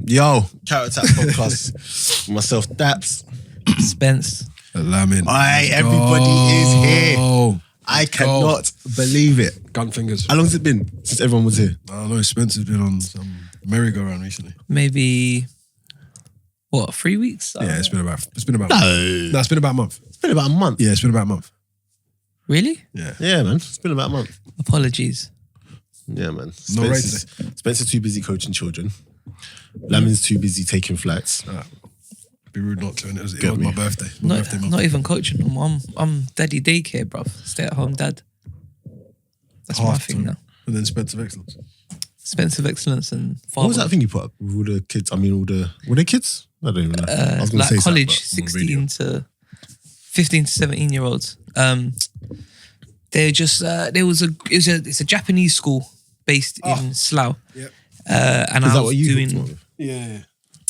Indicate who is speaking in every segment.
Speaker 1: Yo, Character Attack Podcast. Myself, Daps.
Speaker 2: Spence.
Speaker 3: Lamin.
Speaker 1: Aye, everybody is here. I cannot believe it.
Speaker 3: Gun fingers.
Speaker 1: How long has it been since everyone was here?
Speaker 3: I don't know. Spence has been on some merry-go-round recently.
Speaker 2: Maybe, 3 weeks?
Speaker 3: Yeah, it's been about.
Speaker 1: No,
Speaker 3: it's been about a month.
Speaker 1: It's been about a month.
Speaker 3: Yeah, it's been about a month.
Speaker 2: Really?
Speaker 1: Yeah, man. It's been about a month.
Speaker 2: Apologies.
Speaker 1: Yeah, man.
Speaker 3: No race today.
Speaker 1: Spencer's too busy coaching children. Lamin's too busy taking flights.
Speaker 3: Be rude not to. And it was my birthday.
Speaker 2: Not even coaching them. I'm daddy daycare, bruv. Stay at home dad. That's my thing now.
Speaker 3: And then Spence of Excellence.
Speaker 2: Spence of Excellence and father.
Speaker 1: What was that thing you put up with all the kids? I mean, were they kids? I don't even know. I was going to say
Speaker 2: college,
Speaker 1: something,
Speaker 2: 15 to 17 year olds. They're just it's a Japanese school based in Slough.
Speaker 3: Yep.
Speaker 1: Is
Speaker 2: And I
Speaker 1: that
Speaker 2: was
Speaker 1: what you
Speaker 2: doing.
Speaker 1: hooked
Speaker 3: Yeah.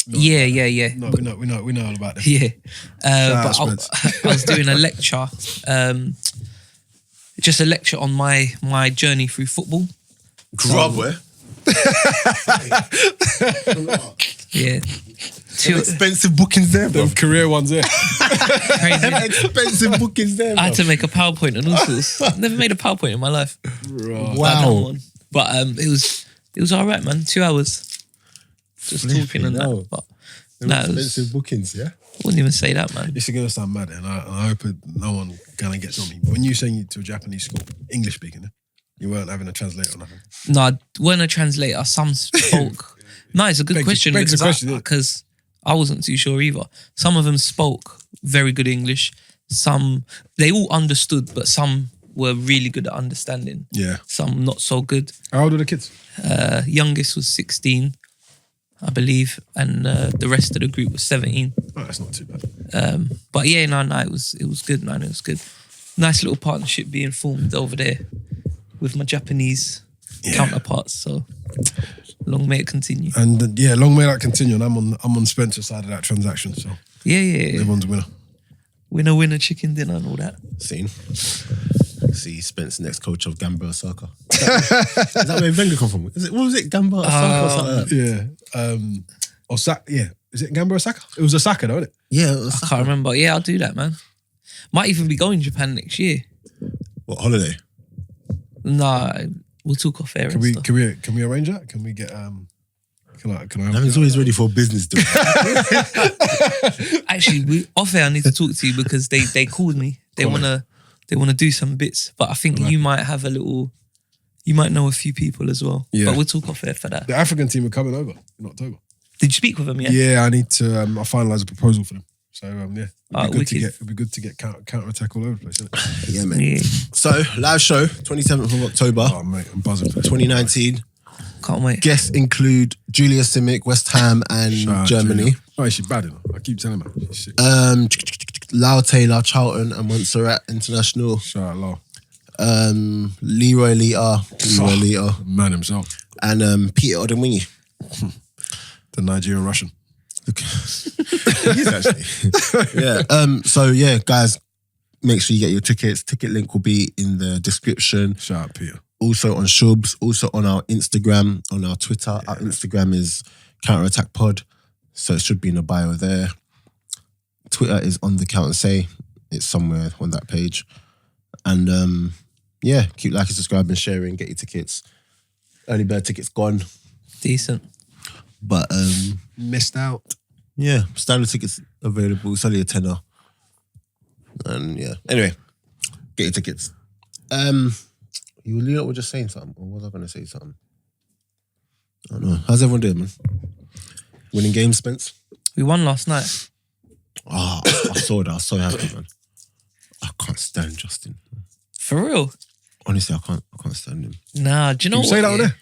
Speaker 2: Yeah.
Speaker 3: No, we know all about them.
Speaker 2: Yeah. But
Speaker 3: Spence.
Speaker 2: I was doing a lecture, just a lecture on my journey through football.
Speaker 1: Grub, where?
Speaker 2: Yeah.
Speaker 1: Two expensive bookings there, bro.
Speaker 3: Them career ones there.
Speaker 2: Crazy.
Speaker 1: Expensive bookings there, bro.
Speaker 2: I had to make a PowerPoint and all sorts. I've never made a PowerPoint in my life.
Speaker 1: Wow.
Speaker 2: But it was all right, man. 2 hours. Just talking and that. But
Speaker 1: Expensive bookings, yeah?
Speaker 2: I wouldn't even say that, man.
Speaker 3: It's going to sound mad, and I hope no one kind of gets on me. But when you saying to a Japanese school, English speaking, you weren't having a translator or nothing.
Speaker 2: No, I weren't a translator. Some spoke. No, it's a good question because I wasn't too sure either. Some of them spoke very good English. Some, they all understood, but some were really good at understanding.
Speaker 3: Yeah.
Speaker 2: Some not so good.
Speaker 3: How old are the kids?
Speaker 2: Youngest was 16, I believe, and the rest of the group was 17.
Speaker 3: Oh, that's not too bad.
Speaker 2: But yeah, no, it was good, man. It was good. Nice little partnership being formed over there with my Japanese counterparts. So long may it continue.
Speaker 3: And long may that continue. And I'm on Spencer's side of that transaction. So
Speaker 2: yeah.
Speaker 3: Everyone's a winner.
Speaker 2: Winner, chicken dinner and all that.
Speaker 1: See, Spence, next coach of Gamba Osaka. Is that where Wenger come from? What was it? Gamba Osaka or something like that?
Speaker 3: Yeah. Osaka. Yeah. Is it Gamba Osaka? It was Osaka, though, isn't it?
Speaker 1: Yeah,
Speaker 2: I can't remember. Yeah, I'll do that, man. Might even be going to Japan next year.
Speaker 1: What, holiday?
Speaker 2: Nah, we'll talk off air.
Speaker 3: Can we arrange that? Can we get Can I?
Speaker 1: Lamin's always ready for a business deal.
Speaker 2: Actually, off air, I need to talk to you because they called me. They wanna do some bits, but I think you might have you might know a few people as well.
Speaker 3: Yeah.
Speaker 2: But we'll talk off air for that.
Speaker 3: The African team are coming over in October.
Speaker 2: Did you speak with them yet?
Speaker 3: Yeah, I need to. I finalise a proposal for them. So it'd be good to get counter attack all over the place, isn't it?
Speaker 1: Yeah, man.
Speaker 2: Yeah.
Speaker 1: So, live show, 27th of October.
Speaker 3: Oh, mate, I'm buzzing for this. 2019.
Speaker 2: Can't wait.
Speaker 1: Guests include Julia SIMIC, West Ham and Germany.
Speaker 3: Julia. Oh, she's bad, you know. I keep telling her. She's sick.
Speaker 1: Lyle Taylor, Charlton and Montserrat International.
Speaker 3: Shout out, Lyle.
Speaker 1: LEROY, LITA.
Speaker 3: Man himself.
Speaker 1: And Peter ODEMWINGIE.
Speaker 3: The Nigerian Russian.
Speaker 1: Okay. He is actually. Yeah. So yeah, guys, make sure you get your tickets. Ticket link will be in the description.
Speaker 3: Shout out, Peter.
Speaker 1: Also on Shubs, also on our Instagram, on our Twitter. Our Instagram is Counter Attack Pod, so it should be in the bio there. Twitter is on the Count and Say. It's somewhere on that page. And keep liking, subscribing, sharing, get your tickets. Early bird tickets gone.
Speaker 2: Decent.
Speaker 1: But
Speaker 3: Missed out.
Speaker 1: yeah, standard tickets available. It's only a tenner. And yeah. Anyway, get your tickets. You were just saying something, or was I going to say something? I don't know. How's everyone doing, man? Winning games, Spence?
Speaker 2: We won last night.
Speaker 1: Oh, I saw that. I was so happy, man. I can't stand Justin.
Speaker 2: For real?
Speaker 1: Honestly, I can't stand him.
Speaker 2: Nah, do you know
Speaker 3: You
Speaker 2: what?
Speaker 3: say that on there?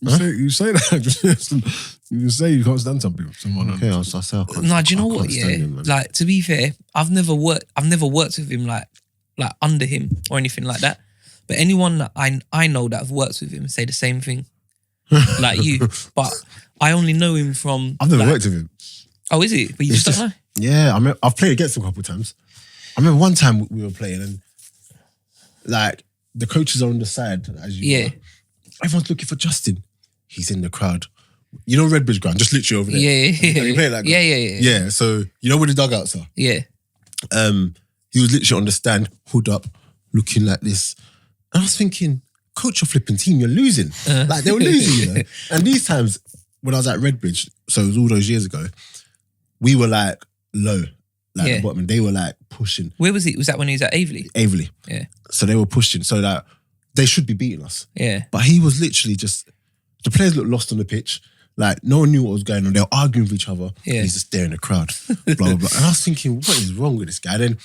Speaker 3: You say that. You say you can't stand some people.
Speaker 1: Okay, I say I can't.
Speaker 2: Nah, do you know
Speaker 1: I
Speaker 2: what?
Speaker 1: can't
Speaker 2: Yeah,
Speaker 1: stand him, man.
Speaker 2: like to be fair, I've never worked with him like under him or anything like that. But anyone that I know that have worked with him say the same thing, like you. But I only know him from.
Speaker 1: I've never worked with him.
Speaker 2: Oh, is it? But you just don't know.
Speaker 1: Yeah, I've played against him a couple of times. I remember one time we were playing and like the coaches are on the side as you.
Speaker 2: Yeah.
Speaker 1: Everyone's looking for Justin. He's in the crowd. You know Redbridge ground, just literally over there.
Speaker 2: Yeah.
Speaker 1: Have you played that ground?
Speaker 2: Yeah.
Speaker 1: Yeah, so you know where the dugouts are?
Speaker 2: Yeah.
Speaker 1: He was literally on the stand, hood up, looking like this. And I was thinking, coach your flipping team, you're losing. Like they were losing, you know. And these times, when I was at Redbridge, so it was all those years ago, we were like low, like the bottom. They were like pushing.
Speaker 2: Where was he? Was that when he was at Aveley?
Speaker 1: Aveley.
Speaker 2: Yeah.
Speaker 1: So they were pushing, so that they should be beating us.
Speaker 2: Yeah.
Speaker 1: But he was literally just, the players looked lost on the pitch. Like no one knew what was going on. They were arguing with each other.
Speaker 2: Yeah.
Speaker 1: He's just there in the crowd. Blah, blah, blah. And I was thinking, what is wrong with this guy? And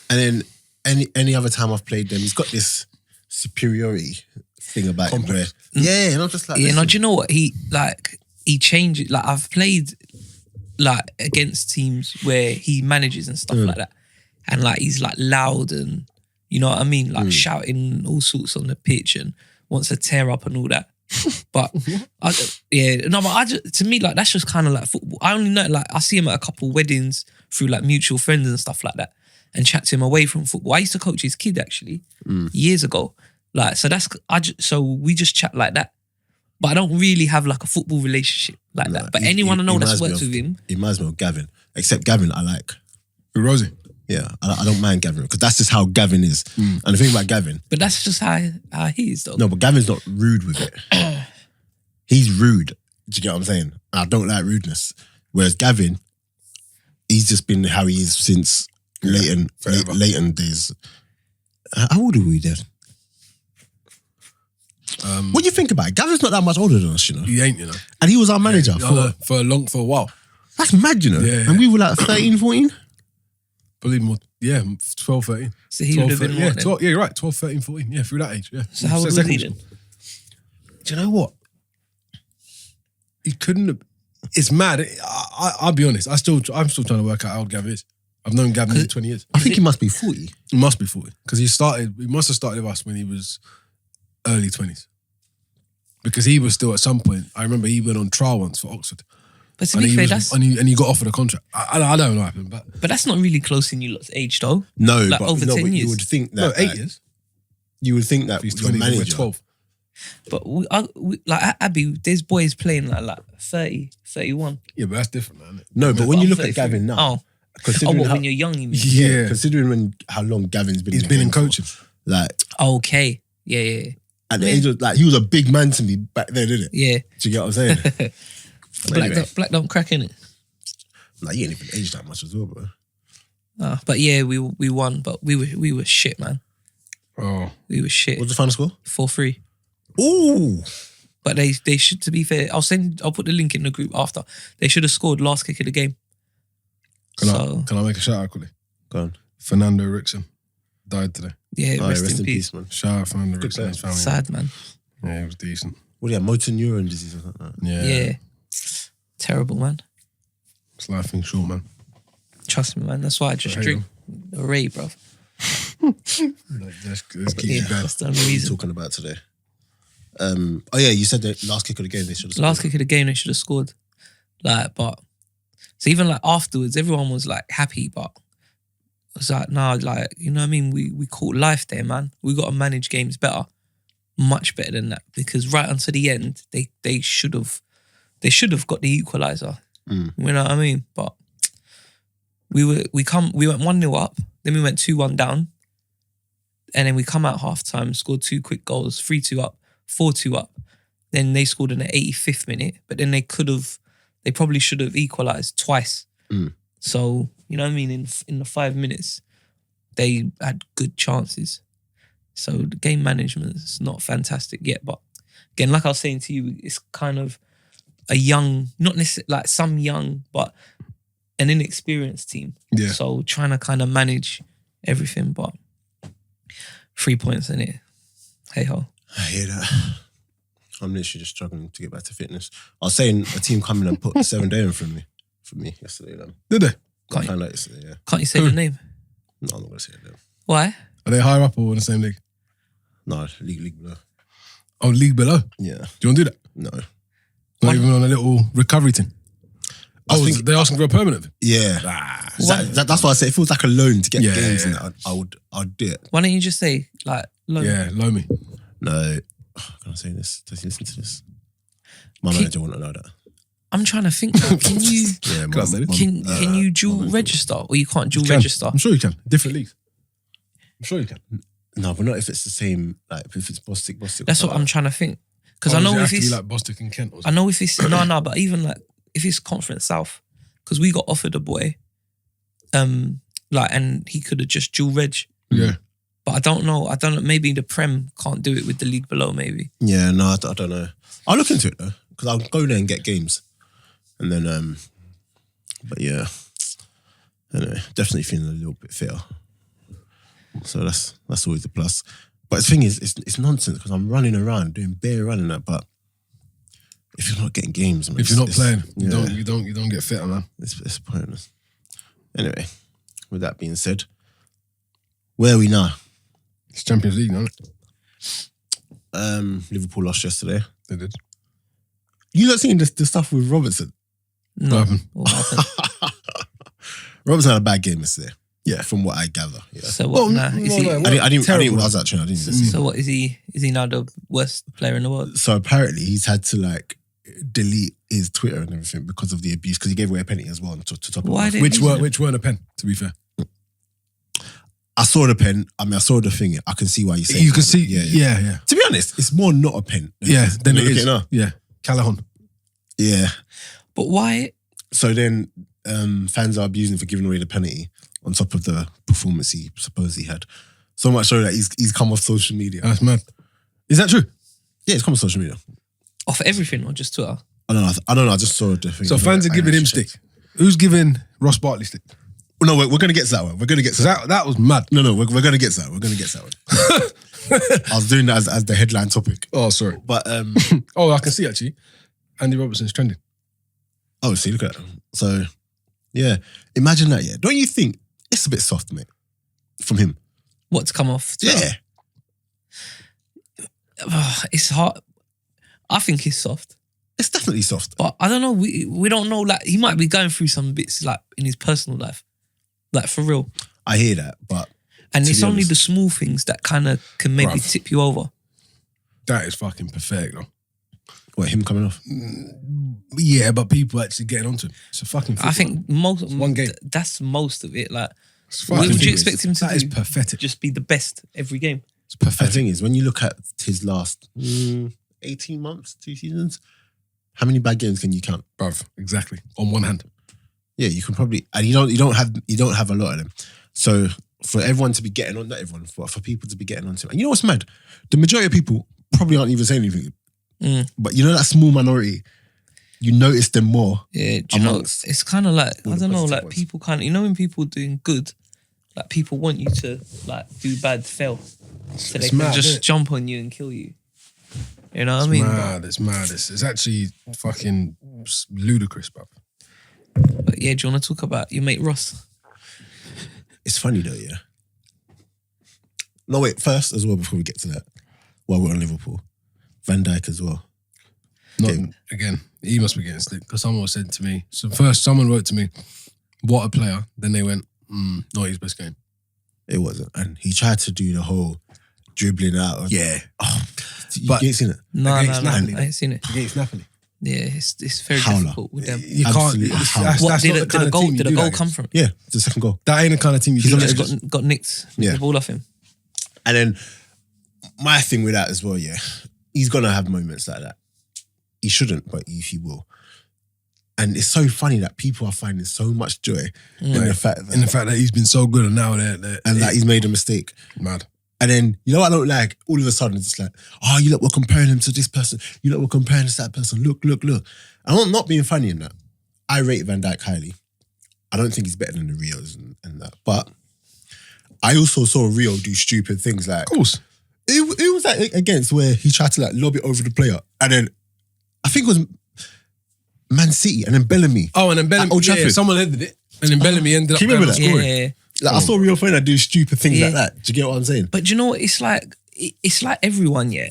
Speaker 1: then any other time I've played them, he's got this superiority thing about him where, and I'm just like,
Speaker 2: yeah, no, do you know what? He changes. Like I've played like against teams where he manages and stuff like that. And like he's like loud and you know what I mean? Like shouting all sorts on the pitch and wants to tear up and all that. But to me, like that's just kind of like football. I only know, like I see him at a couple weddings through like mutual friends and stuff like that, and chat to him away from football. I used to coach his kid actually years ago. Like so we just chat like that. But I don't really have like a football relationship like that. But anyone I know that's worked with him,
Speaker 1: he reminds me of Gavin. Except Gavin, I like.
Speaker 3: Rosie.
Speaker 1: Yeah, I don't mind Gavin because that's just how Gavin is. And the thing about Gavin,
Speaker 2: but that's just how he is though.
Speaker 1: No, but Gavin's not rude with it. He's rude. Do you get what I'm saying? I don't like rudeness. Whereas Gavin, he's just been how he is since Leighton days. How old are we then? What do you think about it? Gavin's not that much older than us, you know.
Speaker 3: He ain't, you know.
Speaker 1: And he was our manager
Speaker 3: for a while.
Speaker 1: That's mad, you know.
Speaker 3: Yeah.
Speaker 1: And we were like 13, 14.
Speaker 3: Believe more. Yeah, 12, 13.
Speaker 2: So he would have been more.
Speaker 3: 12, yeah, you're right. 12, 13, 14. Yeah, through that age. Yeah.
Speaker 2: So how old was he then?
Speaker 1: Do you know what?
Speaker 3: He couldn't have. It's mad. I'll be honest. I'm still trying to work out how old Gavin is. I've known Gavin for 20 years.
Speaker 1: I think he must be 40.
Speaker 3: He must be 40. Because he must have started with us when he was early 20s. Because he was still at some point, I remember he went on trial once for Oxford.
Speaker 2: But to be fair,
Speaker 3: and he got offered a contract. I don't know what happened, but
Speaker 2: that's not really close in you lot's age though.
Speaker 1: No,
Speaker 2: like
Speaker 1: but
Speaker 2: over 10 years.
Speaker 1: You would think that.
Speaker 3: No, 8 years.
Speaker 1: You would think that
Speaker 3: He's
Speaker 1: your
Speaker 3: 20,
Speaker 1: manager.
Speaker 3: we're 12.
Speaker 2: But we, like at Abbey, there's boys playing like 30, 31.
Speaker 3: Yeah, but that's different, man.
Speaker 1: No, but when you look at Gavin now,
Speaker 2: when you're young, you mean?
Speaker 3: Yeah.
Speaker 1: Considering how long Gavin's been,
Speaker 3: He's been in coaching.
Speaker 1: Like,
Speaker 2: okay, yeah.
Speaker 1: At the age of, like, he was a big man to me back then, didn't it?
Speaker 2: Yeah.
Speaker 1: Do you get what I'm saying?
Speaker 2: Black don't crack in it.
Speaker 1: Nah, you ain't even aged that much as well, bro.
Speaker 2: But yeah, we won, but we were shit, man.
Speaker 3: Oh,
Speaker 2: we were shit.
Speaker 1: What's the final score?
Speaker 2: 4-3.
Speaker 1: Ooh.
Speaker 2: But they should, to be fair, I'll put the link in the group after. They should have scored last kick of the game.
Speaker 3: Can I make a shout out quickly?
Speaker 1: Go on.
Speaker 3: Fernando Rickson died today.
Speaker 2: Yeah, rest in peace,
Speaker 1: man.
Speaker 3: Shout out Fernando Rickson and his family.
Speaker 2: Sad, man.
Speaker 3: Yeah, he was decent.
Speaker 1: What do you have? Motor neuron disease or something like that?
Speaker 2: Yeah. Terrible, man.
Speaker 3: It's life in short, man.
Speaker 2: Trust me, man. That's why I just drink LEROY, bro.
Speaker 3: Let's keep it going.
Speaker 2: That's the only reason.
Speaker 1: Talking about today. You said the last kick of the game they should have scored.
Speaker 2: Last kick of the game they should have scored. So even like afterwards, everyone was like happy, but it was like, nah, like, you know what I mean? We caught life there, man. We got to manage games better. Much better than that. Because right until the end, they should have got the equaliser. You know what I mean? But we went 1-0 up, then we went 2-1 down, and then we come out half time, scored 2 quick goals, 3-2 up, 4-2 up. Then they scored in the 85th minute, but then they probably should have equalised twice. So, you know what I mean? In the 5 minutes, they had good chances. So the game management is not fantastic yet, but again, like I was saying to you, it's kind of a young, not necessarily like some young, but an inexperienced team.
Speaker 3: Yeah.
Speaker 2: So trying to kind of manage everything, but 3 points in it. Hey ho.
Speaker 1: I hear that. I'm literally just struggling to get back to fitness. I was saying a team coming and put 7 day in for me yesterday.
Speaker 3: Did they?
Speaker 1: Got found out yesterday, yeah.
Speaker 2: Can't you say the name?
Speaker 1: No, I'm not going to say it.
Speaker 2: Why?
Speaker 3: Are they higher up or in the same league?
Speaker 1: No, league below.
Speaker 3: Oh, league below?
Speaker 1: Yeah.
Speaker 3: Do you want to do that?
Speaker 1: No.
Speaker 3: Not even on a little recovery team? They're asking for a permanent?
Speaker 1: Yeah. That's why I say it feels like a loan to get games in that. I'd do it.
Speaker 2: Why don't you just say, like, loan?
Speaker 3: Yeah, loan me.
Speaker 1: No. Can I say this? Does he listen to this? My manager wouldn't know that.
Speaker 2: I'm trying to think. Now. Can you?
Speaker 1: Yeah,
Speaker 2: Can you dual register, or you can't dual register?
Speaker 3: I'm sure you can. Different leagues. I'm sure you can.
Speaker 1: No, but not if it's the same. Like if it's Bostic.
Speaker 2: That's what I'm trying to think. Because I know if it's
Speaker 3: like Bostic and Kent. Or
Speaker 2: I know if it's no, but even like if it's Conference South, because we got offered a boy, like, and he could have just dual reg.
Speaker 3: Yeah.
Speaker 2: But I don't know. Maybe the Prem can't do it with the league below. Maybe.
Speaker 1: Yeah, no, I don't know. I'll look into it though, because I'll go there and get games, and then but yeah, anyway, definitely feeling a little bit fitter. So that's always a plus. But the thing is, it's nonsense because I'm running around doing bare running that. But if you're not getting games, man,
Speaker 3: if you're not playing,
Speaker 1: yeah,
Speaker 3: you don't get fitter, man.
Speaker 1: It's pointless. Anyway, with that being said, where are we now?
Speaker 3: It's Champions League, no?
Speaker 1: Liverpool lost yesterday.
Speaker 3: They did.
Speaker 1: You not seeing the stuff with Robertson?
Speaker 2: No.
Speaker 3: What happened?
Speaker 1: Robertson had a bad game yesterday. Yeah, from what I gather. Yeah.
Speaker 2: So what?
Speaker 1: I didn't. I was actually. I didn't listen.
Speaker 2: So what is he? Is he now the worst player in the world?
Speaker 1: So apparently he's had to like delete his Twitter and everything because of the abuse. Because he gave away a penalty as well. To top
Speaker 2: Why
Speaker 1: it
Speaker 2: did
Speaker 3: which weren't a pen? To be fair,
Speaker 1: I saw the pen. I mean, I saw the thing. I can see why you say.
Speaker 3: You can see.
Speaker 1: Yeah.
Speaker 3: Yeah.
Speaker 1: To be honest, it's more not a pen.
Speaker 3: Than it is.
Speaker 1: Now.
Speaker 3: Yeah, Callahan.
Speaker 1: Yeah.
Speaker 2: But why?
Speaker 1: So then fans are abusing for giving away the penalty on top of the performance he supposedly had. So much so that he's come off social media.
Speaker 3: That's mad. Is that true?
Speaker 1: Yeah, he's come off social media.
Speaker 2: Off everything or just Twitter?
Speaker 1: I don't know. I just saw the thing.
Speaker 3: So fans are giving him stick. Who's giving Ross Barkley stick?
Speaker 1: No, we're going to get to that one. We're going to get to that.
Speaker 3: That was mad.
Speaker 1: No, we're going to get to that. We're going to get to that one. I was doing that as the headline topic.
Speaker 3: Oh, sorry.
Speaker 1: But
Speaker 3: oh, I can see actually. Andy Robertson's trending.
Speaker 1: Oh, see, look at that. So, yeah, imagine that. Yeah, don't you think it's a bit soft, mate, from him?
Speaker 2: What, to come off Twitter?
Speaker 1: Yeah,
Speaker 2: it's hard. I think it's soft.
Speaker 1: it's definitely soft.
Speaker 2: But I don't know. We don't know. Like, he might be going through some bits like in his personal life, like for real.
Speaker 1: I hear that, but
Speaker 2: it's only the small things that kind of can maybe tip you over.
Speaker 3: That is fucking pathetic, though.
Speaker 1: What, him coming off?
Speaker 3: Yeah, but people actually getting onto him. It's a fucking football.
Speaker 2: I think
Speaker 3: one game.
Speaker 2: That's most of it. Like,
Speaker 3: what
Speaker 2: would you expect him to do?
Speaker 3: That is pathetic.
Speaker 2: Just be the best every game.
Speaker 3: It's pathetic.
Speaker 1: The thing is, when you look at his last 18 months, 2 seasons, how many bad games can you count?
Speaker 3: Bruv, exactly. On one hand.
Speaker 1: Yeah, you can probably, and you don't have a lot of them. So for everyone to be getting on, not everyone, for people to be getting onto him. And you know what's mad? The majority of people probably aren't even saying anything. But you know that small minority, you notice them more.
Speaker 2: Yeah, do you know, it's kind of like, I don't know, like people kind of, you know when people are doing good, like people want you to like do bad, fail. So they can just jump on you and kill you. You know what I mean?
Speaker 3: It's mad. It's actually fucking ludicrous, bruv.
Speaker 2: But yeah, do you want to talk about your mate Ross?
Speaker 1: It's funny though, yeah. No, wait, first as well, before we get to that, while we're on Liverpool, Van Dijk as well.
Speaker 3: Again, he must be getting stick because someone said to me, so first someone wrote to me, what a player. Then they went, not his best game.
Speaker 1: It wasn't. And he tried to do the whole dribbling out.
Speaker 3: Yeah.
Speaker 1: You ain't seen it?
Speaker 2: No, I ain't seen it.
Speaker 3: Against Napoli.
Speaker 2: Yeah, it's very
Speaker 1: Howler.
Speaker 2: difficult with them.
Speaker 3: You can't.
Speaker 2: Did the goal come from?
Speaker 1: Yeah, the second goal.
Speaker 3: That ain't the kind of team you do.
Speaker 2: He's got nicked the ball off him.
Speaker 1: And then my thing with that as well, yeah, he's gonna have moments like that. He shouldn't, but he will. And it's so funny that people are finding so much joy in the fact that
Speaker 3: he's been so good and now they're
Speaker 1: and that he's made a mistake.
Speaker 3: Mad.
Speaker 1: And then, you know what I don't like? All of a sudden, it's just like, oh, you lot were comparing him to this person. You lot were comparing him to that person. Look. And I'm not being funny in that. I rate Van Dijk highly. I don't think he's better than the Rios and that. But I also saw Rio do stupid things like...
Speaker 3: Of course.
Speaker 1: It was like against where he tried to like lob it over the player. And then, I think it was Man City and then Bellamy.
Speaker 3: Oh, and then Bellamy. Yeah, someone ended it. And then Bellamy ended up...
Speaker 1: Can you remember that?
Speaker 2: Yeah.
Speaker 1: Like, I saw Rio Ferdinand do stupid things like that. Do you get what I'm saying?
Speaker 2: But do you know what? It's like everyone, yeah.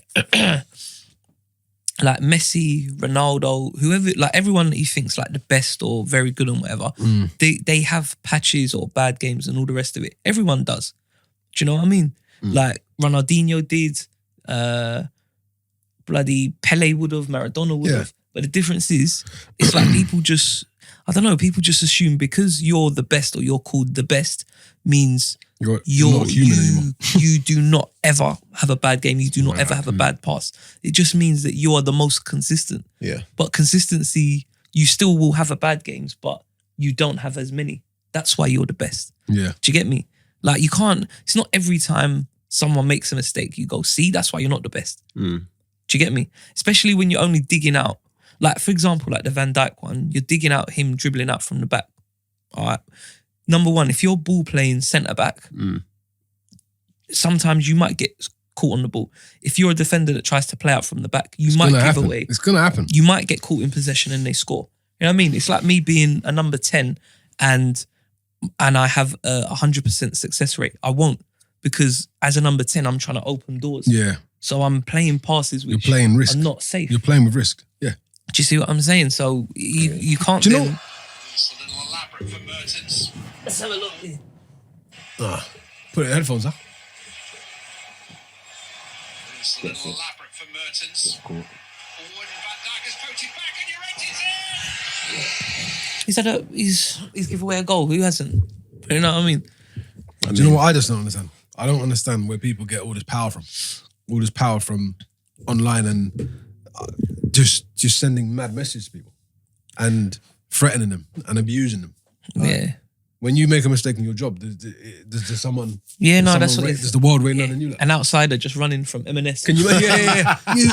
Speaker 2: Like Messi, Ronaldo, whoever, like everyone that he thinks like the best or very good and whatever, they have patches or bad games and all the rest of it. Everyone does. Do you know what I mean? Like Ronaldinho did, bloody Pele would have, Maradona would have. But the difference is, it's like people just, I don't know, people just assume because you're the best or you're called the best means
Speaker 3: you're not human anymore.
Speaker 2: You do not ever have a bad game. You do not ever have a bad pass. It just means that you are the most consistent.
Speaker 1: Yeah.
Speaker 2: But consistency, you still will have a bad games, but you don't have as many. That's why you're the best.
Speaker 3: Yeah.
Speaker 2: Do you get me? Like you can't, it's not every time someone makes a mistake, you go, see, that's why you're not the best. Do you get me? Especially when you're only digging out. Like, for example, like the Van Dijk one, you're digging out him dribbling out from the back. All right. Number one, if you're ball playing centre back, sometimes you might get caught on the ball. If you're a defender that tries to play out from the back, you might give away.
Speaker 3: It's going to happen.
Speaker 2: You might get caught in possession and they score. You know what I mean? It's like me being a number 10 and I have a 100% success rate. I won't, because as a number 10, I'm trying to open doors.
Speaker 3: Yeah.
Speaker 2: So I'm playing passes which
Speaker 3: you're playing risk.
Speaker 2: are not safe.
Speaker 3: You're playing with risk. Yeah.
Speaker 2: Do you see what I'm saying? So you can't.
Speaker 3: Do you know?
Speaker 4: It's a little elaborate for Mertens.
Speaker 2: Let's have a look.
Speaker 3: Put the headphones up.
Speaker 4: It's a little elaborate for Mertens. Forward, and Van Dijk has poked it back, and Llorente is in.
Speaker 2: He's give away a goal. Who hasn't? You know what I mean?
Speaker 3: Do you know what I just don't understand? I don't understand where people get all this power from. All this power from online and just sending mad messages to people and threatening them and abusing them.
Speaker 2: Yeah.
Speaker 3: When you make a mistake in your job, there's someone...
Speaker 2: Yeah, no, that's what...
Speaker 3: There's the world waiting on you. Like,
Speaker 2: an outsider just running from M&S.
Speaker 3: can you... Yeah. you.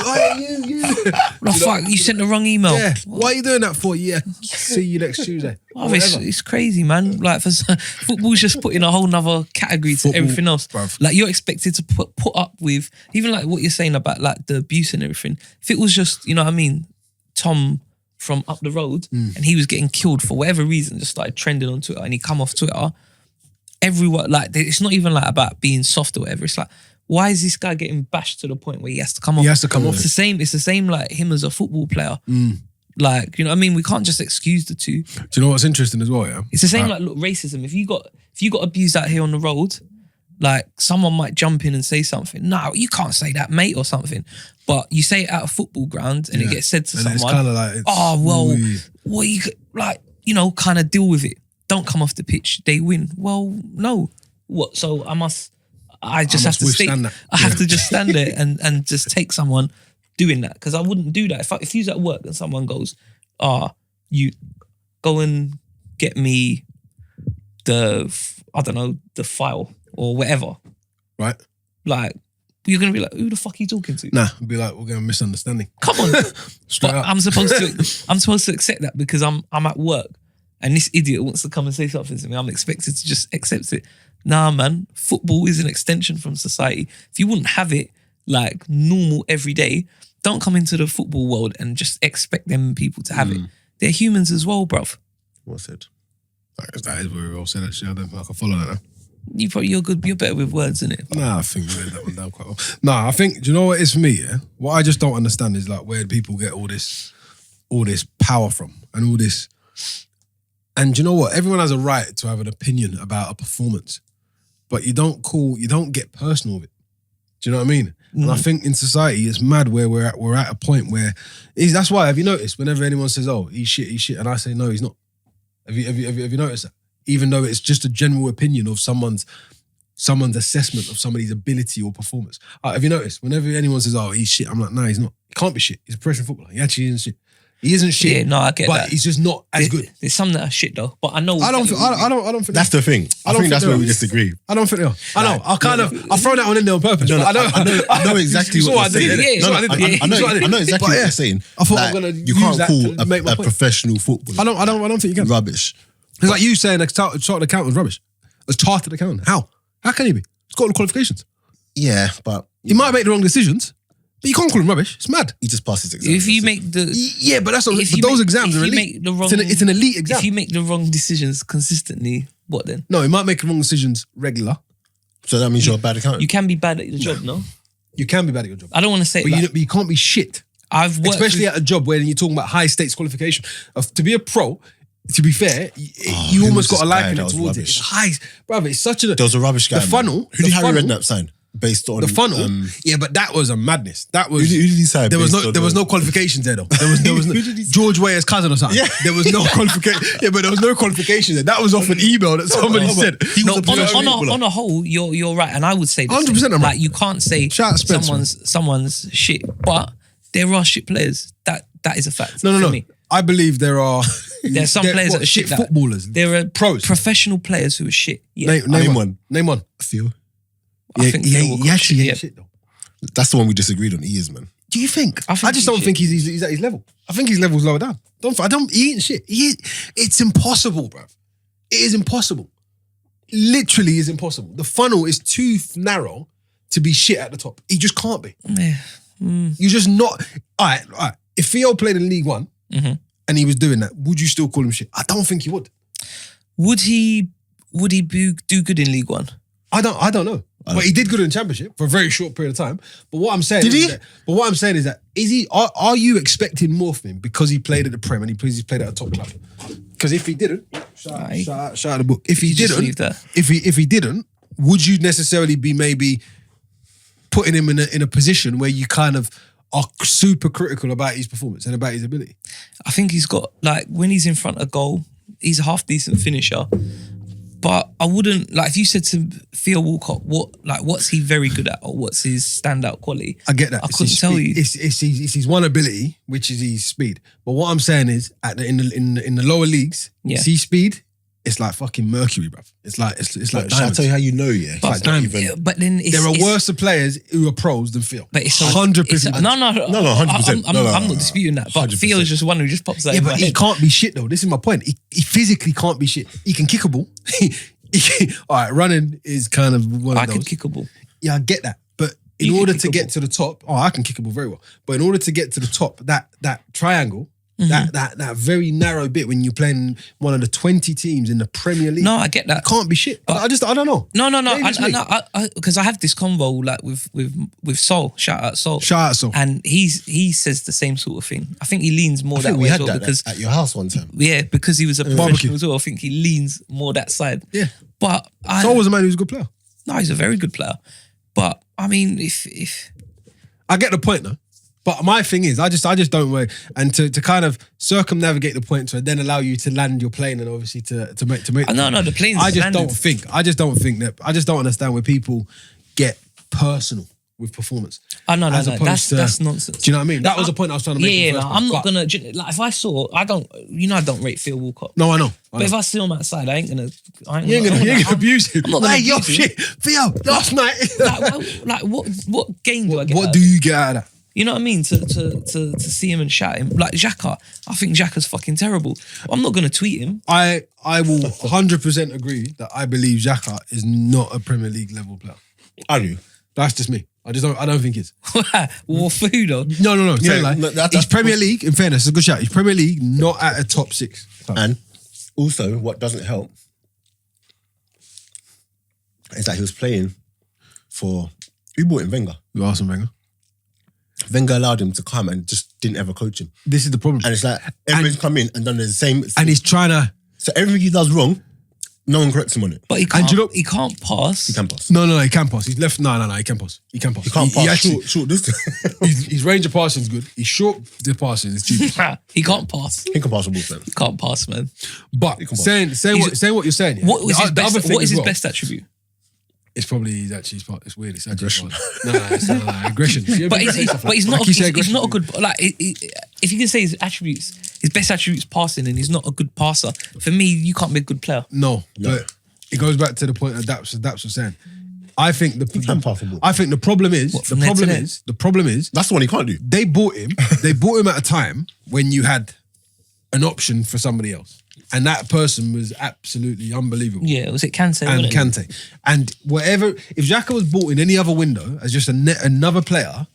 Speaker 2: What the fuck? You sent the wrong email.
Speaker 3: Yeah. What are you doing that for? Yeah. See you next Tuesday.
Speaker 2: Oh, it's crazy, man. Like, football's just put in a whole nother category to everything else.
Speaker 3: Bruv.
Speaker 2: Like, you're expected to put up with, even like what you're saying about like the abuse and everything. If it was just, you know what I mean, Tom from up the road and he was getting killed for whatever reason, just started trending on Twitter and he come off Twitter, everyone, like, it's not even like about being soft or whatever. It's like, why is this guy getting bashed to the point where he has to come off?
Speaker 3: He has to come off.
Speaker 2: It's the same like him as a football player. Like, you know what I mean? We can't just excuse the two.
Speaker 3: Do you know what's interesting as well, yeah?
Speaker 2: It's the same like, look, racism. If you got abused out here on the road, like someone might jump in and say something. No, you can't say that, mate, or something. But you say it at a football ground and it gets said to someone.
Speaker 3: It's kind of like,
Speaker 2: well, you could, like, you know, kind of deal with it. Don't come off the pitch. They win. Well, no. What? So I just have to stay. I have to just stand there and just take someone doing that, because I wouldn't do that. If you're at work and someone goes, you go and get me the file or whatever.
Speaker 3: Right.
Speaker 2: Like, you're going to be like, who the fuck are you talking to?
Speaker 3: Nah, it'd be like, we're going to misunderstanding.
Speaker 2: Come on.
Speaker 3: Straight
Speaker 2: But
Speaker 3: up.
Speaker 2: I'm supposed to accept that because I'm at work and this idiot wants to come and say something to me. I'm expected to just accept it. Nah, man, football is an extension from society. If you wouldn't have it like normal every day, don't come into the football world and just expect them people to have it. They're humans as well, bruv.
Speaker 1: What's it?
Speaker 3: That is very well said, actually. I don't think I can follow that now.
Speaker 2: You're better with words, innit?
Speaker 3: Nah, I think we laid that one down quite well. Nah, I think, do you know what it is for me, yeah? What I just don't understand is like where people get all this power from and all this. And do you know what? Everyone has a right to have an opinion about a performance, but you don't get personal with it. Do you know what I mean? And I think in society, it's mad where we're at a point where that's why, have you noticed, whenever anyone says, oh, he's shit, and I say, no, he's not. Have you noticed that? Even though it's just a general opinion of someone's assessment of somebody's ability or performance. Have you noticed? Whenever anyone says, oh, he's shit, I'm like, no, he's not. He can't be shit. He's a professional footballer. He actually isn't shit. He isn't shit.
Speaker 2: Yeah, no, I get
Speaker 3: but
Speaker 2: that.
Speaker 3: he's just not as good.
Speaker 2: There's some that are shit though, but I know.
Speaker 3: I don't think
Speaker 1: That's the thing. I think that's where we disagree.
Speaker 3: I don't think they are. I know. I throw that one in there on purpose.
Speaker 1: No,
Speaker 3: I
Speaker 1: know exactly what you're saying. I know exactly what you're saying.
Speaker 3: I thought I'm going to
Speaker 1: you can't call a professional footballer.
Speaker 3: I don't think you can.
Speaker 1: Rubbish.
Speaker 3: It's like you saying a chartered accountant is rubbish. A chartered accountant. How? How can he be? He's got all the qualifications.
Speaker 1: Yeah, but
Speaker 3: he might make the wrong decisions, but you can't call him rubbish. It's mad.
Speaker 1: He just passes exams.
Speaker 2: If you make the
Speaker 3: but those exams are elite. It's an elite exam.
Speaker 2: If you make the wrong decisions consistently, what then?
Speaker 3: No, he might make the wrong decisions regular.
Speaker 1: So that means you're a bad accountant.
Speaker 2: You can be bad at your job, no?
Speaker 3: You can be bad at your job.
Speaker 2: I don't want to say,
Speaker 3: but you can't be shit.
Speaker 2: I've worked
Speaker 3: especially at a job where you're talking about high stakes qualification. To be a pro, to be fair, you almost got a liking it towards it. It's high, brother. It's such a.
Speaker 1: There was a rubbish guy.
Speaker 3: The funnel.
Speaker 1: Who did Harry Redknapp sign? based on
Speaker 3: the funnel. Yeah, but that was a madness. That was
Speaker 1: who did he say?
Speaker 3: there was no qualifications there though. There was no George Weah's cousin or something.
Speaker 1: Yeah.
Speaker 3: There was no qualification. Yeah, but there was no qualification there. That was off an email that somebody said.
Speaker 2: No, on a whole, you're right, and I would say
Speaker 3: 100% I'm right.
Speaker 2: Like you can't say
Speaker 3: Shout out Spence,
Speaker 2: someone's shit, but there are shit players. That is a fact.
Speaker 3: No.
Speaker 2: for me.
Speaker 3: I believe there are
Speaker 2: Some players that are shit.
Speaker 3: Footballers.
Speaker 2: There are
Speaker 3: pros.
Speaker 2: Professional players who are shit. Yeah.
Speaker 3: Name one. Name one.
Speaker 1: Theo.
Speaker 2: I think
Speaker 3: He actually ain't shit though.
Speaker 1: That's the one we disagreed on. He is, man.
Speaker 3: Do you think?
Speaker 2: I think
Speaker 3: I just don't
Speaker 2: he's
Speaker 3: think he's at his level. I think his level's lower down. He ain't shit. It's impossible, bruv. It is impossible. Literally is impossible. The funnel is too narrow to be shit at the top. He just can't be.
Speaker 2: Yeah.
Speaker 3: You're just not. All right. If Theo played in League One and he was doing that, would you still call him shit? I don't think he would.
Speaker 2: Would he do good in League One?
Speaker 3: I don't know. But he did good in the Championship for a very short period of time. But what I'm saying is that are you expecting more from him because he played at the Prem and he played at a top club? Because if he didn't, shout out the book. If he didn't, would you necessarily be maybe putting him in a position where you kind of are super critical about his performance and about his ability?
Speaker 2: I think he's got, like, when he's in front of goal, he's a half decent finisher. But I wouldn't, like, if you said to Theo Walcott, what's he very good at, or what's his standout quality?
Speaker 3: I get that.
Speaker 2: I couldn't tell you.
Speaker 3: It's his one ability, which is his speed. But what I'm saying is, in the lower leagues, see speed. It's like fucking mercury, bruv. It's like diamonds.
Speaker 1: Shall I tell you how you know? Yeah,
Speaker 3: but
Speaker 2: then
Speaker 3: there are worse players who are pros than Phil.
Speaker 2: But it's
Speaker 3: 100%.
Speaker 2: No,
Speaker 1: 100%.
Speaker 2: I'm not disputing that. But 100%. Theo's just one who just pops out.
Speaker 3: Yeah, but he can't be shit though. This is my point. He physically can't be shit. He can kick a ball. All right, running is kind of one of those.
Speaker 2: I can kick a ball.
Speaker 3: Yeah, I get that. But in order to get to the top, I can kick a ball very well. But in order to get to the top, that triangle. That very narrow bit when you're playing one of the 20 teams in the Premier League.
Speaker 2: No, I get that.
Speaker 3: It can't be shit. But I don't know.
Speaker 2: No. Because I have this convo like with Sol. Shout out Sol. And he says the same sort of thing. I think he leans more that way as well because
Speaker 1: at your house one time.
Speaker 2: Yeah, because he was a professional as well. I think he leans more that side.
Speaker 3: Yeah.
Speaker 2: But
Speaker 3: Sol was a man who's a good player.
Speaker 2: No, he's a very good player. But I mean, if
Speaker 3: I get the point though. But my thing is, I just don't worry, and to kind of circumnavigate the point to then allow you to land your plane and obviously to make.
Speaker 2: No, the plane's
Speaker 3: I just
Speaker 2: landed.
Speaker 3: I just don't understand where people get personal with performance.
Speaker 2: No, that's nonsense.
Speaker 3: Do you know what I mean? That was the point I was trying to make.
Speaker 2: Yeah, I'm not gonna like if I saw. I don't rate Theo Walcott.
Speaker 3: No, I know.
Speaker 2: But if I see him outside, I ain't gonna
Speaker 3: abuse him. I'm not gonna abuse him. Shit, Theo, last night.
Speaker 2: Like what game do I get?
Speaker 3: What do you get out of that?
Speaker 2: You know what I mean? To see him and shout him. Like Xhaka, I think Xhaka's fucking terrible. I'm not going to tweet him.
Speaker 3: I will 100% agree that I believe Xhaka is not a Premier League level player.
Speaker 1: I do.
Speaker 3: That's just me. I don't think it's.
Speaker 2: Well, for who though?
Speaker 3: No.
Speaker 1: Yeah,
Speaker 3: he's Premier League, in fairness, it's a good shout. He's Premier League, not at a top 6.
Speaker 1: And also, what doesn't help is that he was playing for, who bought him? Wenger.
Speaker 3: Arsene Wenger.
Speaker 1: Wenger allowed him to come and just didn't ever coach him.
Speaker 3: This is the problem.
Speaker 1: And it's like, everyone's come in and done the same.
Speaker 3: And he's trying to...
Speaker 1: So everything he does wrong, no one corrects him on it.
Speaker 2: But he can't, he can't pass.
Speaker 1: He can pass.
Speaker 3: No, he can pass. He's left... No, he can pass. He can pass.
Speaker 1: He can't pass. Short distance.
Speaker 3: His range of passing is good. He's short, the passing is cheap.
Speaker 2: He can't pass.
Speaker 1: He can pass a ball, man.
Speaker 2: He can't pass, man.
Speaker 3: But saying what you're saying... Yeah,
Speaker 2: what is his best attribute?
Speaker 3: It's probably it's weird. It's aggression. No, aggression.
Speaker 2: But he's not a good, like, if you can say his best attributes passing, and he's not a good passer. For me, you can't be a good player.
Speaker 3: No. But it goes back to the point that Daps was saying. I think the problem is
Speaker 1: that's the one he can't do.
Speaker 3: They bought him at a time when you had an option for somebody else. And that person was absolutely unbelievable.
Speaker 2: Yeah, was it Kante?
Speaker 3: And Kante. And whatever, if Xhaka was bought in any other window as just another player,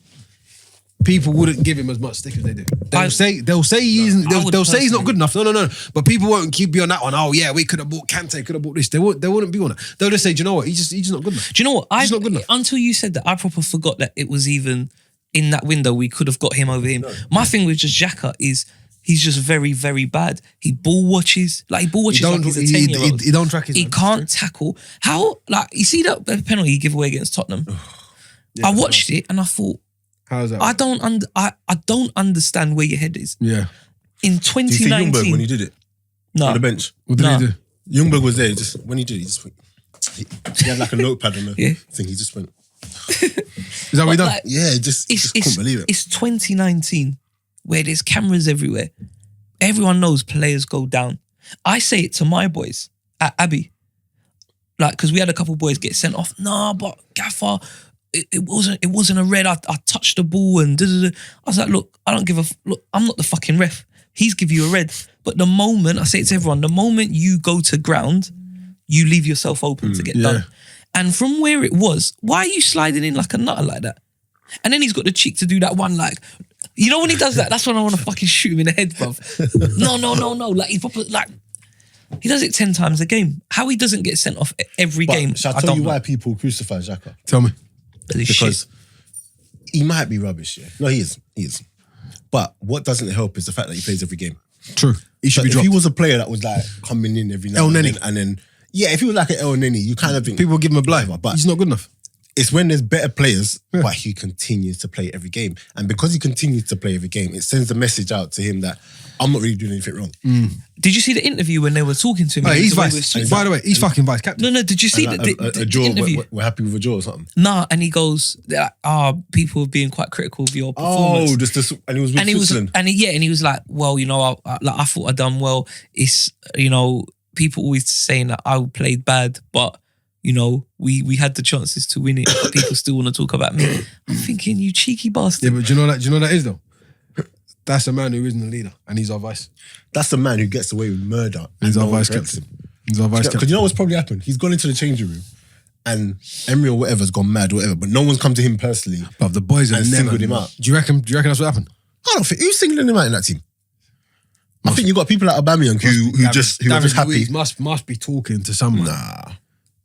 Speaker 3: people wouldn't give him as much stick as they do. They'll say he's not good enough. No. But people won't keep you on that one. Oh yeah, we could have bought Kante, could have bought this. They wouldn't be on it. They'll just say, do you know what? He's just not good enough.
Speaker 2: Do you know what?
Speaker 3: He's not good enough.
Speaker 2: Until you said that, I proper forgot that it was even in that window we could have got him over him. No. My thing with just Xhaka is he's just very, very bad. He ball watches. Like he's a 10-year-old.
Speaker 3: He don't track his...
Speaker 2: He can't tackle. How, like, you see that penalty he gave away against Tottenham? I watched it and I thought,
Speaker 3: how's that?
Speaker 2: I don't understand where your head is.
Speaker 3: Yeah.
Speaker 2: In
Speaker 1: Do you see
Speaker 2: 2019,
Speaker 1: Ljungberg when he did it
Speaker 2: no,
Speaker 1: on the bench?
Speaker 3: What did he do?
Speaker 1: Ljungberg was there. Just when he did it, he had like a notepad on the thing. He just went.
Speaker 3: Is that what he done?
Speaker 2: like,
Speaker 1: Yeah, he just couldn't believe it.
Speaker 2: It's 2019 where there's cameras everywhere. Everyone knows players go down. I say it to my boys at Abbey. Like, because we had a couple boys get sent off. Nah, but Gaffer, it wasn't a red. I touched the ball and I was like, look, I don't give a look. I'm not the fucking ref. He's give you a red. But the moment, I say it to everyone, the moment you go to ground, you leave yourself open to get done. And from where it was, why are you sliding in like a nutter like that? And then he's got the cheek to do that one, like, you know when he does that, that's when I want to fucking shoot him in the head, bruv. No. Like, he does it 10 times a game. How he doesn't get sent off every game,
Speaker 1: Shall I tell you why people crucify Xhaka?
Speaker 3: Tell me.
Speaker 1: Because he might be rubbish, yeah. No, he is. But what doesn't help is the fact that he plays every game.
Speaker 3: True. He should be dropped.
Speaker 1: If he was a player that was like coming in every now and then, yeah, if he was like an El Neni, you kind of think
Speaker 3: people give him a blight, but he's not good enough.
Speaker 1: It's when there's better players, but he continues to play every game. And because he continues to play every game, it sends a message out to him that I'm not really doing anything wrong.
Speaker 2: Did you see the interview when they were talking to him?
Speaker 3: He's vice. By the way, he's fucking vice captain.
Speaker 2: No, did you see the
Speaker 1: draw,
Speaker 2: interview?
Speaker 1: We're happy with a draw or something.
Speaker 2: Nah, and he goes, people are being quite critical of your performance.
Speaker 1: And he was with Switzerland.
Speaker 2: And he was like, well, you know, I thought I'd done well. It's, you know, people always saying that I played bad, but you know, we had the chances to win it, but people still want to talk about me. I'm thinking, you cheeky bastard.
Speaker 3: Yeah, but do you know what that is though? That's a man who isn't a leader, and he's our vice.
Speaker 1: That's the man who gets away with murder.
Speaker 3: He's our vice captain. He's our vice captain.
Speaker 1: Because you know what's probably happened? He's gone into the changing room, and Emery or whatever's gone mad, or whatever. But no one's come to him personally.
Speaker 3: But the boys have never
Speaker 1: singled him out.
Speaker 3: Do you reckon that's what happened?
Speaker 1: I don't think who's singling him out in that team. I think you got people like Aubameyang who are just happy.
Speaker 3: Must be talking to someone.
Speaker 1: Nah.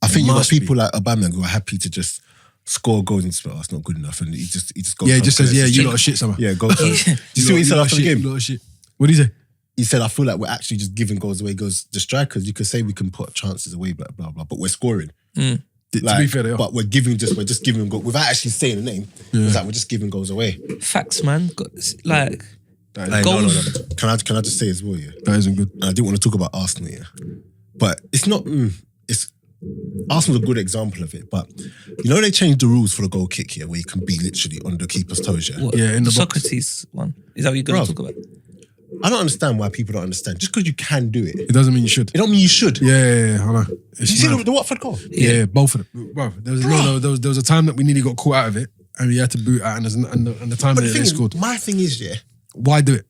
Speaker 1: I think you got people like Aubameyang who are happy to just score goals and it's not good enough, and he just goes.
Speaker 3: Yeah, he just says, you lot of shit, someone.
Speaker 1: Yeah, goals. Do you see what he said after the game?
Speaker 3: You lot of shit. What did he say?
Speaker 1: He said, I feel like we're actually just giving goals away. He goes, the strikers, you could say we can put chances away, blah blah blah, but we're scoring.
Speaker 3: To be fair, they are.
Speaker 1: But we're just giving goals without actually saying the name. It's like we're just giving goals away.
Speaker 2: Facts, man. Like
Speaker 1: goals. No. Can I just say as well? Yeah,
Speaker 3: that isn't good.
Speaker 1: And I didn't want to talk about Arsenal, yeah, but it's not. It's Arsenal's a good example of it, but you know they changed the rules for the goal kick here, where you can be literally on the keeper's toes. Yeah,
Speaker 3: yeah, in the
Speaker 2: Socrates one. Is that what you're going to talk about?
Speaker 1: I don't understand why people don't understand. Just because you can do it,
Speaker 3: it doesn't mean you should.
Speaker 1: It don't mean you should.
Speaker 3: Yeah, I know.
Speaker 1: Did you see the Watford goal?
Speaker 3: Yeah, both of them. Bro, there was a time that we nearly got caught out of it, and we had to boot out, and the time that they scored.
Speaker 1: My thing is, yeah,
Speaker 3: why do it?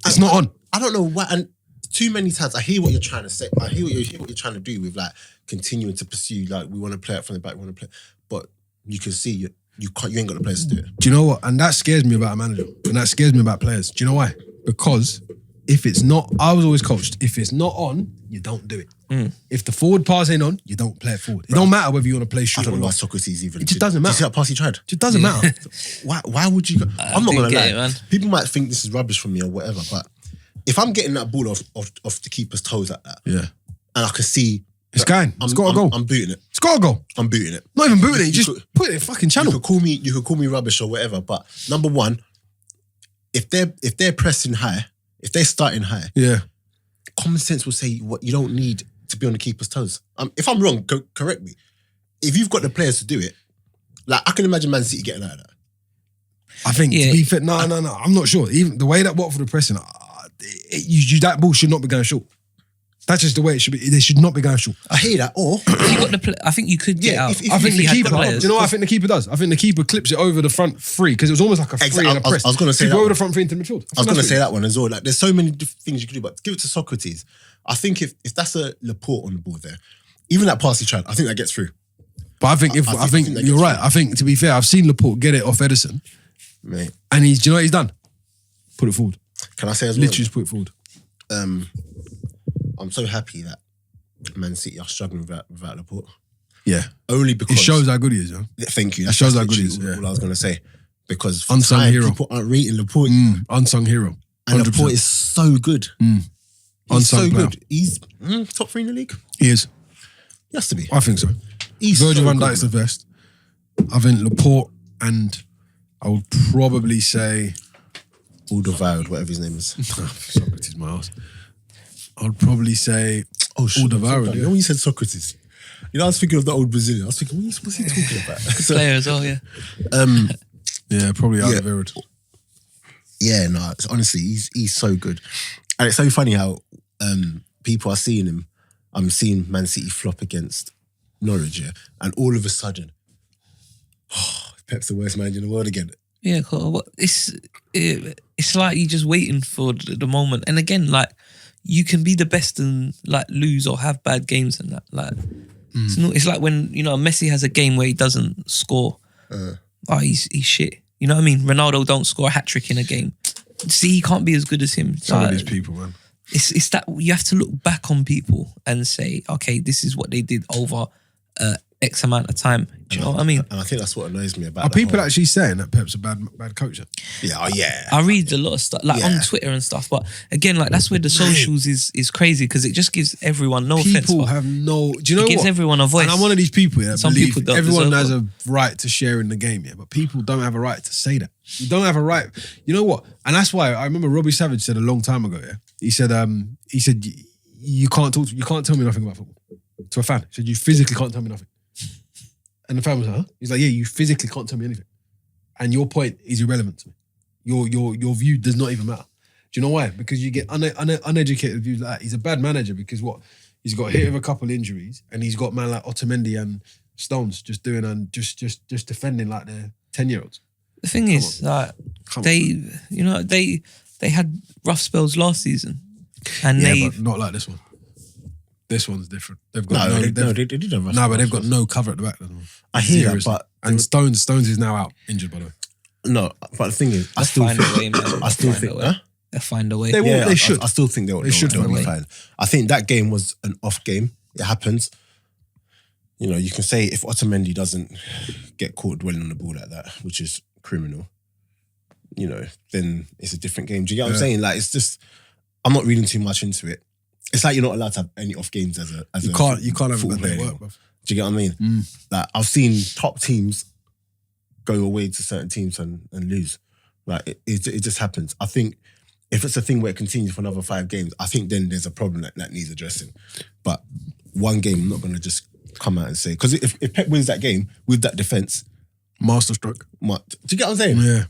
Speaker 3: It's not on.
Speaker 1: I don't know why. And too many times, I hear what you're trying to say. I hear what you're trying to do with like continuing to pursue. Like we want to play it from the back, we want to play, but you can see you ain't got the players to do it.
Speaker 3: Do you know what? And that scares me about a manager, and that scares me about players. Do you know why? Because if it's not, I was always coached. If it's not on, you don't do it. If the forward pass ain't on, you don't play it forward. It don't matter whether you want to play shoot.
Speaker 1: I don't know why Socrates even.
Speaker 3: It just doesn't matter.
Speaker 1: Did you see that pass he tried?
Speaker 3: It just doesn't matter.
Speaker 1: Why would you? I'm not gonna lie.
Speaker 2: Man.
Speaker 1: People might think this is rubbish from me or whatever, but if I'm getting that ball off the keeper's toes like that,
Speaker 3: yeah,
Speaker 1: and I can see
Speaker 3: it's going, it's got to go.
Speaker 1: I'm booting it.
Speaker 3: It's got to go.
Speaker 1: I'm booting it.
Speaker 3: Not even booting it. You just put it in fucking channel.
Speaker 1: You could call me rubbish or whatever, but number one, if they're pressing high, if they're starting high,
Speaker 3: yeah,
Speaker 1: common sense will say what you don't need to be on the keeper's toes. If I'm wrong, correct me. If you've got the players to do it, like I can imagine Man City getting out of that.
Speaker 3: I think to be fair, no. I'm not sure. Even the way that Watford are pressing, that ball should not be going short. That's just the way it should be. They should not be going short.
Speaker 1: I hear that. Or
Speaker 2: if you got I think you could get out.
Speaker 3: I think the keeper. Do you know what I think the keeper does? I think the keeper clips it over the front three because it was almost like a free and a press.
Speaker 1: I was going to say that
Speaker 3: over the front three into the midfield.
Speaker 1: I was going to say that one as well. Like, there's so many different things you can do, but give it to Socrates. I think if that's a Laporte on the board there, even that pass he tried, I think that gets through.
Speaker 3: But I think I think you're right. I think to be fair, I've seen Laporte get it off Edison,
Speaker 1: mate,
Speaker 3: and do you know what he's done? Put it forward.
Speaker 1: Can I say as well?
Speaker 3: Literally just put it forward.
Speaker 1: I'm so happy that Man City are struggling without Laporte.
Speaker 3: Yeah.
Speaker 1: Only because...
Speaker 3: It shows how good he is, yeah?
Speaker 1: Thank you.
Speaker 3: It shows how good he is,
Speaker 1: all I was going to say. Because for
Speaker 3: unsung hero.
Speaker 1: People aren't rating Laporte.
Speaker 3: Unsung hero. 100%.
Speaker 1: And Laporte is so good. He's
Speaker 3: unsung
Speaker 1: so
Speaker 3: player.
Speaker 1: good. He's top 3 in the league.
Speaker 3: He is.
Speaker 1: He has to be.
Speaker 3: I think so.
Speaker 1: He's
Speaker 3: Virgil
Speaker 1: so
Speaker 3: van Dijk's the best. I think Laporte and I would probably say
Speaker 1: Alderweireld, whatever his name is.
Speaker 3: Socrates, my ass. I would probably say Alderweireld.
Speaker 1: You know when you said Socrates? You know, I was thinking of the old Brazilian. I was thinking, what's he talking about?
Speaker 2: Player as well, yeah.
Speaker 3: Yeah, probably Alderweireld.
Speaker 1: Yeah, no, honestly, he's so good. And it's so funny how people are seeing him. I'm seeing Man City flop against Norwich, yeah? And all of a sudden, Pep's the worst manager in the world again.
Speaker 2: Yeah, it's like you're just waiting for the moment. And again, like, you can be the best and like lose or have bad games and that. Like, it's like when, you know, Messi has a game where he doesn't score. He's shit. You know what I mean? Ronaldo don't score a hat-trick in a game. See, he can't be as good as him.
Speaker 3: Some of these people, man.
Speaker 2: It's that you have to look back on people and say, okay, this is what they did over X amount of time. Do you know what I mean?
Speaker 1: And I think that's what annoys me about
Speaker 3: Are people actually saying that Pep's a bad coach?
Speaker 1: Yeah, yeah.
Speaker 2: I read a lot of stuff, like on Twitter and stuff, but again, like that's where the socials is crazy because it just gives everyone
Speaker 3: People have no... Do you know what?
Speaker 2: It gives everyone a voice.
Speaker 3: And I'm one of these people that
Speaker 2: Some
Speaker 3: believe
Speaker 2: people don't
Speaker 3: everyone has
Speaker 2: deserve
Speaker 3: a right to share in the game, yeah, but people don't have a right to say that. You don't have a right... You know what? And that's why I remember Robbie Savage said a long time ago, yeah? He said, you can't talk... You can't tell me nothing about football. To a fan. He said, you physically can't tell me nothing. And the fan was like, huh? He's like, yeah, you physically can't tell me anything. And your point is irrelevant to me. Your view does not even matter. Do you know why? Because you get uneducated views like that. He's a bad manager because what? He's got hit with a couple injuries and he's got man like ODEMWINGIE and Stones just doing and just defending like they're 10-year-olds.
Speaker 2: The thing is, like, they had rough spells last season. And
Speaker 3: but not like this one. This one's different. They've got
Speaker 1: they did have
Speaker 3: but they've got no cover at the back.
Speaker 1: I hear that, but
Speaker 3: Stones is now out injured, by the way.
Speaker 1: No, but the thing is, I still think
Speaker 2: they'll find a way.
Speaker 3: They should.
Speaker 1: I still think they'll be fine. I think that game was an off game. It happens. You know, you can say if ODEMWINGIE doesn't get caught dwelling on the ball like that, which is criminal, you know, then it's a different game. Do you get what I'm saying? Like, it's just, I'm not reading too much into it. It's like you're not allowed to have any off games as a you can't have a bad work, bro. Do you get what I mean? Like, I've seen top teams go away to certain teams and lose. Like, it just happens. I think if it's a thing where it continues for another 5 games, I think then there's a problem that needs addressing. But one game, I'm not going to just come out and say, because if Pep wins that game with that defence,
Speaker 3: masterstroke.
Speaker 1: Do you get what I'm saying?
Speaker 3: Yeah.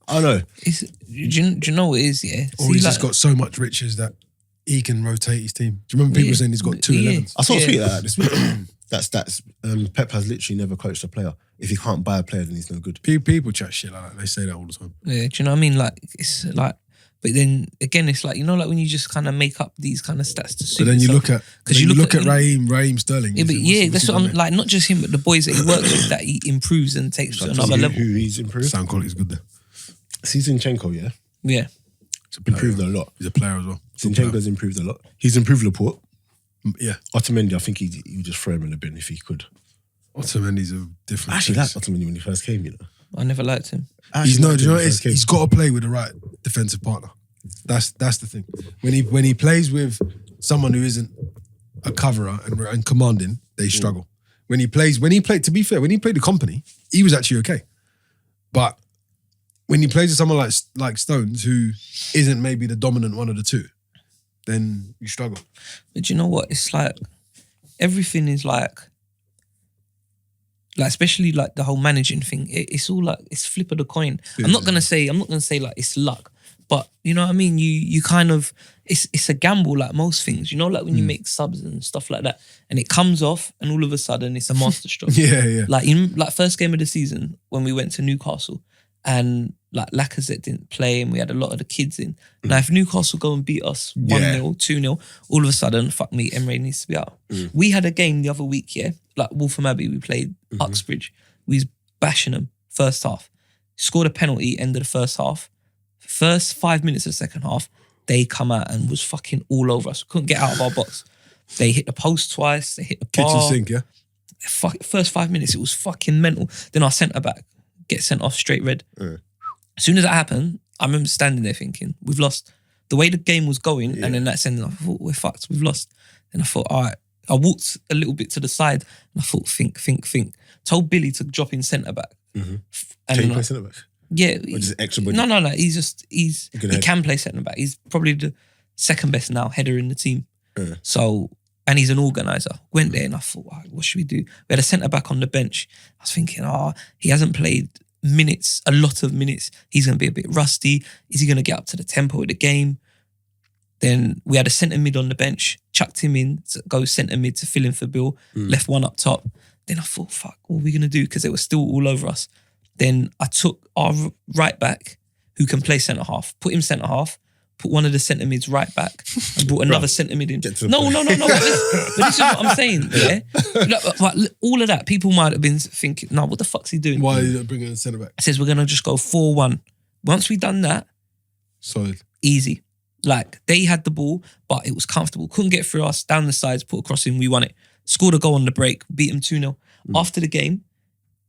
Speaker 1: I know.
Speaker 2: Do you know what it is, yeah?
Speaker 3: Or he's just got so much riches that he can rotate his team. Do you remember people saying he's got 2 11s?
Speaker 1: I saw a tweet like that this week. That's Pep has literally never coached a player. If he can't buy a player, then he's no good.
Speaker 3: People chat shit like that. They say that all the time.
Speaker 2: Yeah, do you know what I mean? Like, it's like, but then again, it's like, you know, like when you just kind of make up these kind of stats to suit.
Speaker 3: But then you look at Raheem Sterling.
Speaker 2: Yeah, that's what I'm like. Not just him, but the boys that he works with, that he improves and takes to another level.
Speaker 1: Who he's improved.
Speaker 3: Sound quality is good there.
Speaker 1: Zinchenko, yeah.
Speaker 2: Yeah.
Speaker 1: Improved a lot.
Speaker 3: He's a player as well.
Speaker 1: Zinchenko's improved a lot. He's improved Laporte.
Speaker 3: Yeah.
Speaker 1: ODEMWINGIE, I think he would just throw him in the bin if he could.
Speaker 3: ODEMWINGIE's a different.
Speaker 1: I actually liked ODEMWINGIE when he first came, you know.
Speaker 2: I never liked him.
Speaker 3: He's got to play with the right defensive partner. That's the thing. When he plays with someone who isn't a coverer and commanding, they struggle. When he played the company, he was actually okay. But when he plays with someone like Stones, who isn't maybe the dominant one of the two, then you struggle.
Speaker 2: But you know what? It's like everything is like especially like the whole managing thing. It's all like it's flip of the coin. Yeah. I'm not gonna say like it's luck, but you know what I mean. You kind of it's a gamble like most things. You know, like when you make subs and stuff like that, and it comes off, and all of a sudden it's a masterstroke.
Speaker 3: yeah.
Speaker 2: Like first game of the season when we went to Newcastle. And like Lacazette didn't play and we had a lot of the kids in. Now if Newcastle go and beat us 1-0, 2-0, all of a sudden, fuck me, Emre needs to be out. We had a game the other week, yeah, like Waltham Abbey, we played Uxbridge. We was bashing them first half. Scored a penalty, end of the first half. First 5 minutes of the second half, they come out and was fucking all over us. We couldn't get out of our box. They hit the post twice, they hit the bar.
Speaker 3: Kitchen sink, yeah?
Speaker 2: First 5 minutes, it was fucking mental. Then our centre-back get sent off straight red. As soon as that happened, I remember standing there thinking, we've lost. The way the game was going, and then that sending off, I thought, we're fucked, we've lost. And I thought, all right, I walked a little bit to the side and I thought, think. Told Billy to drop in centre back.
Speaker 1: Mm-hmm.
Speaker 2: And
Speaker 1: Can you play centre back?
Speaker 2: Yeah.
Speaker 1: Or just extra body?
Speaker 2: No. He can play centre back. He's probably the second best now header in the team. So, and he's an organiser. Went there and I thought, what should we do? We had a centre back on the bench. I was thinking, he hasn't played a lot of minutes. He's going to be a bit rusty. Is he going to get up to the tempo of the game? Then we had a centre mid on the bench, chucked him in to go centre mid to fill in for Bill, left one up top. Then I thought, fuck, what are we going to do? Because they were still all over us. Then I took our right back, who can play centre half, put him centre half, put one of the centre mids right back, and brought another centre mid in. No. But this is what I'm saying, yeah? Like, all of that, people might have been thinking, no, what the fuck's he doing?
Speaker 3: Why are you bringing a centre back?
Speaker 2: It says we're going to just go 4-1. Once we done that,
Speaker 3: solid.
Speaker 2: Easy. Like, they had the ball, but it was comfortable. Couldn't get through us, down the sides, put a cross in, we won it. Scored a goal on the break, beat them 2-0. After the game,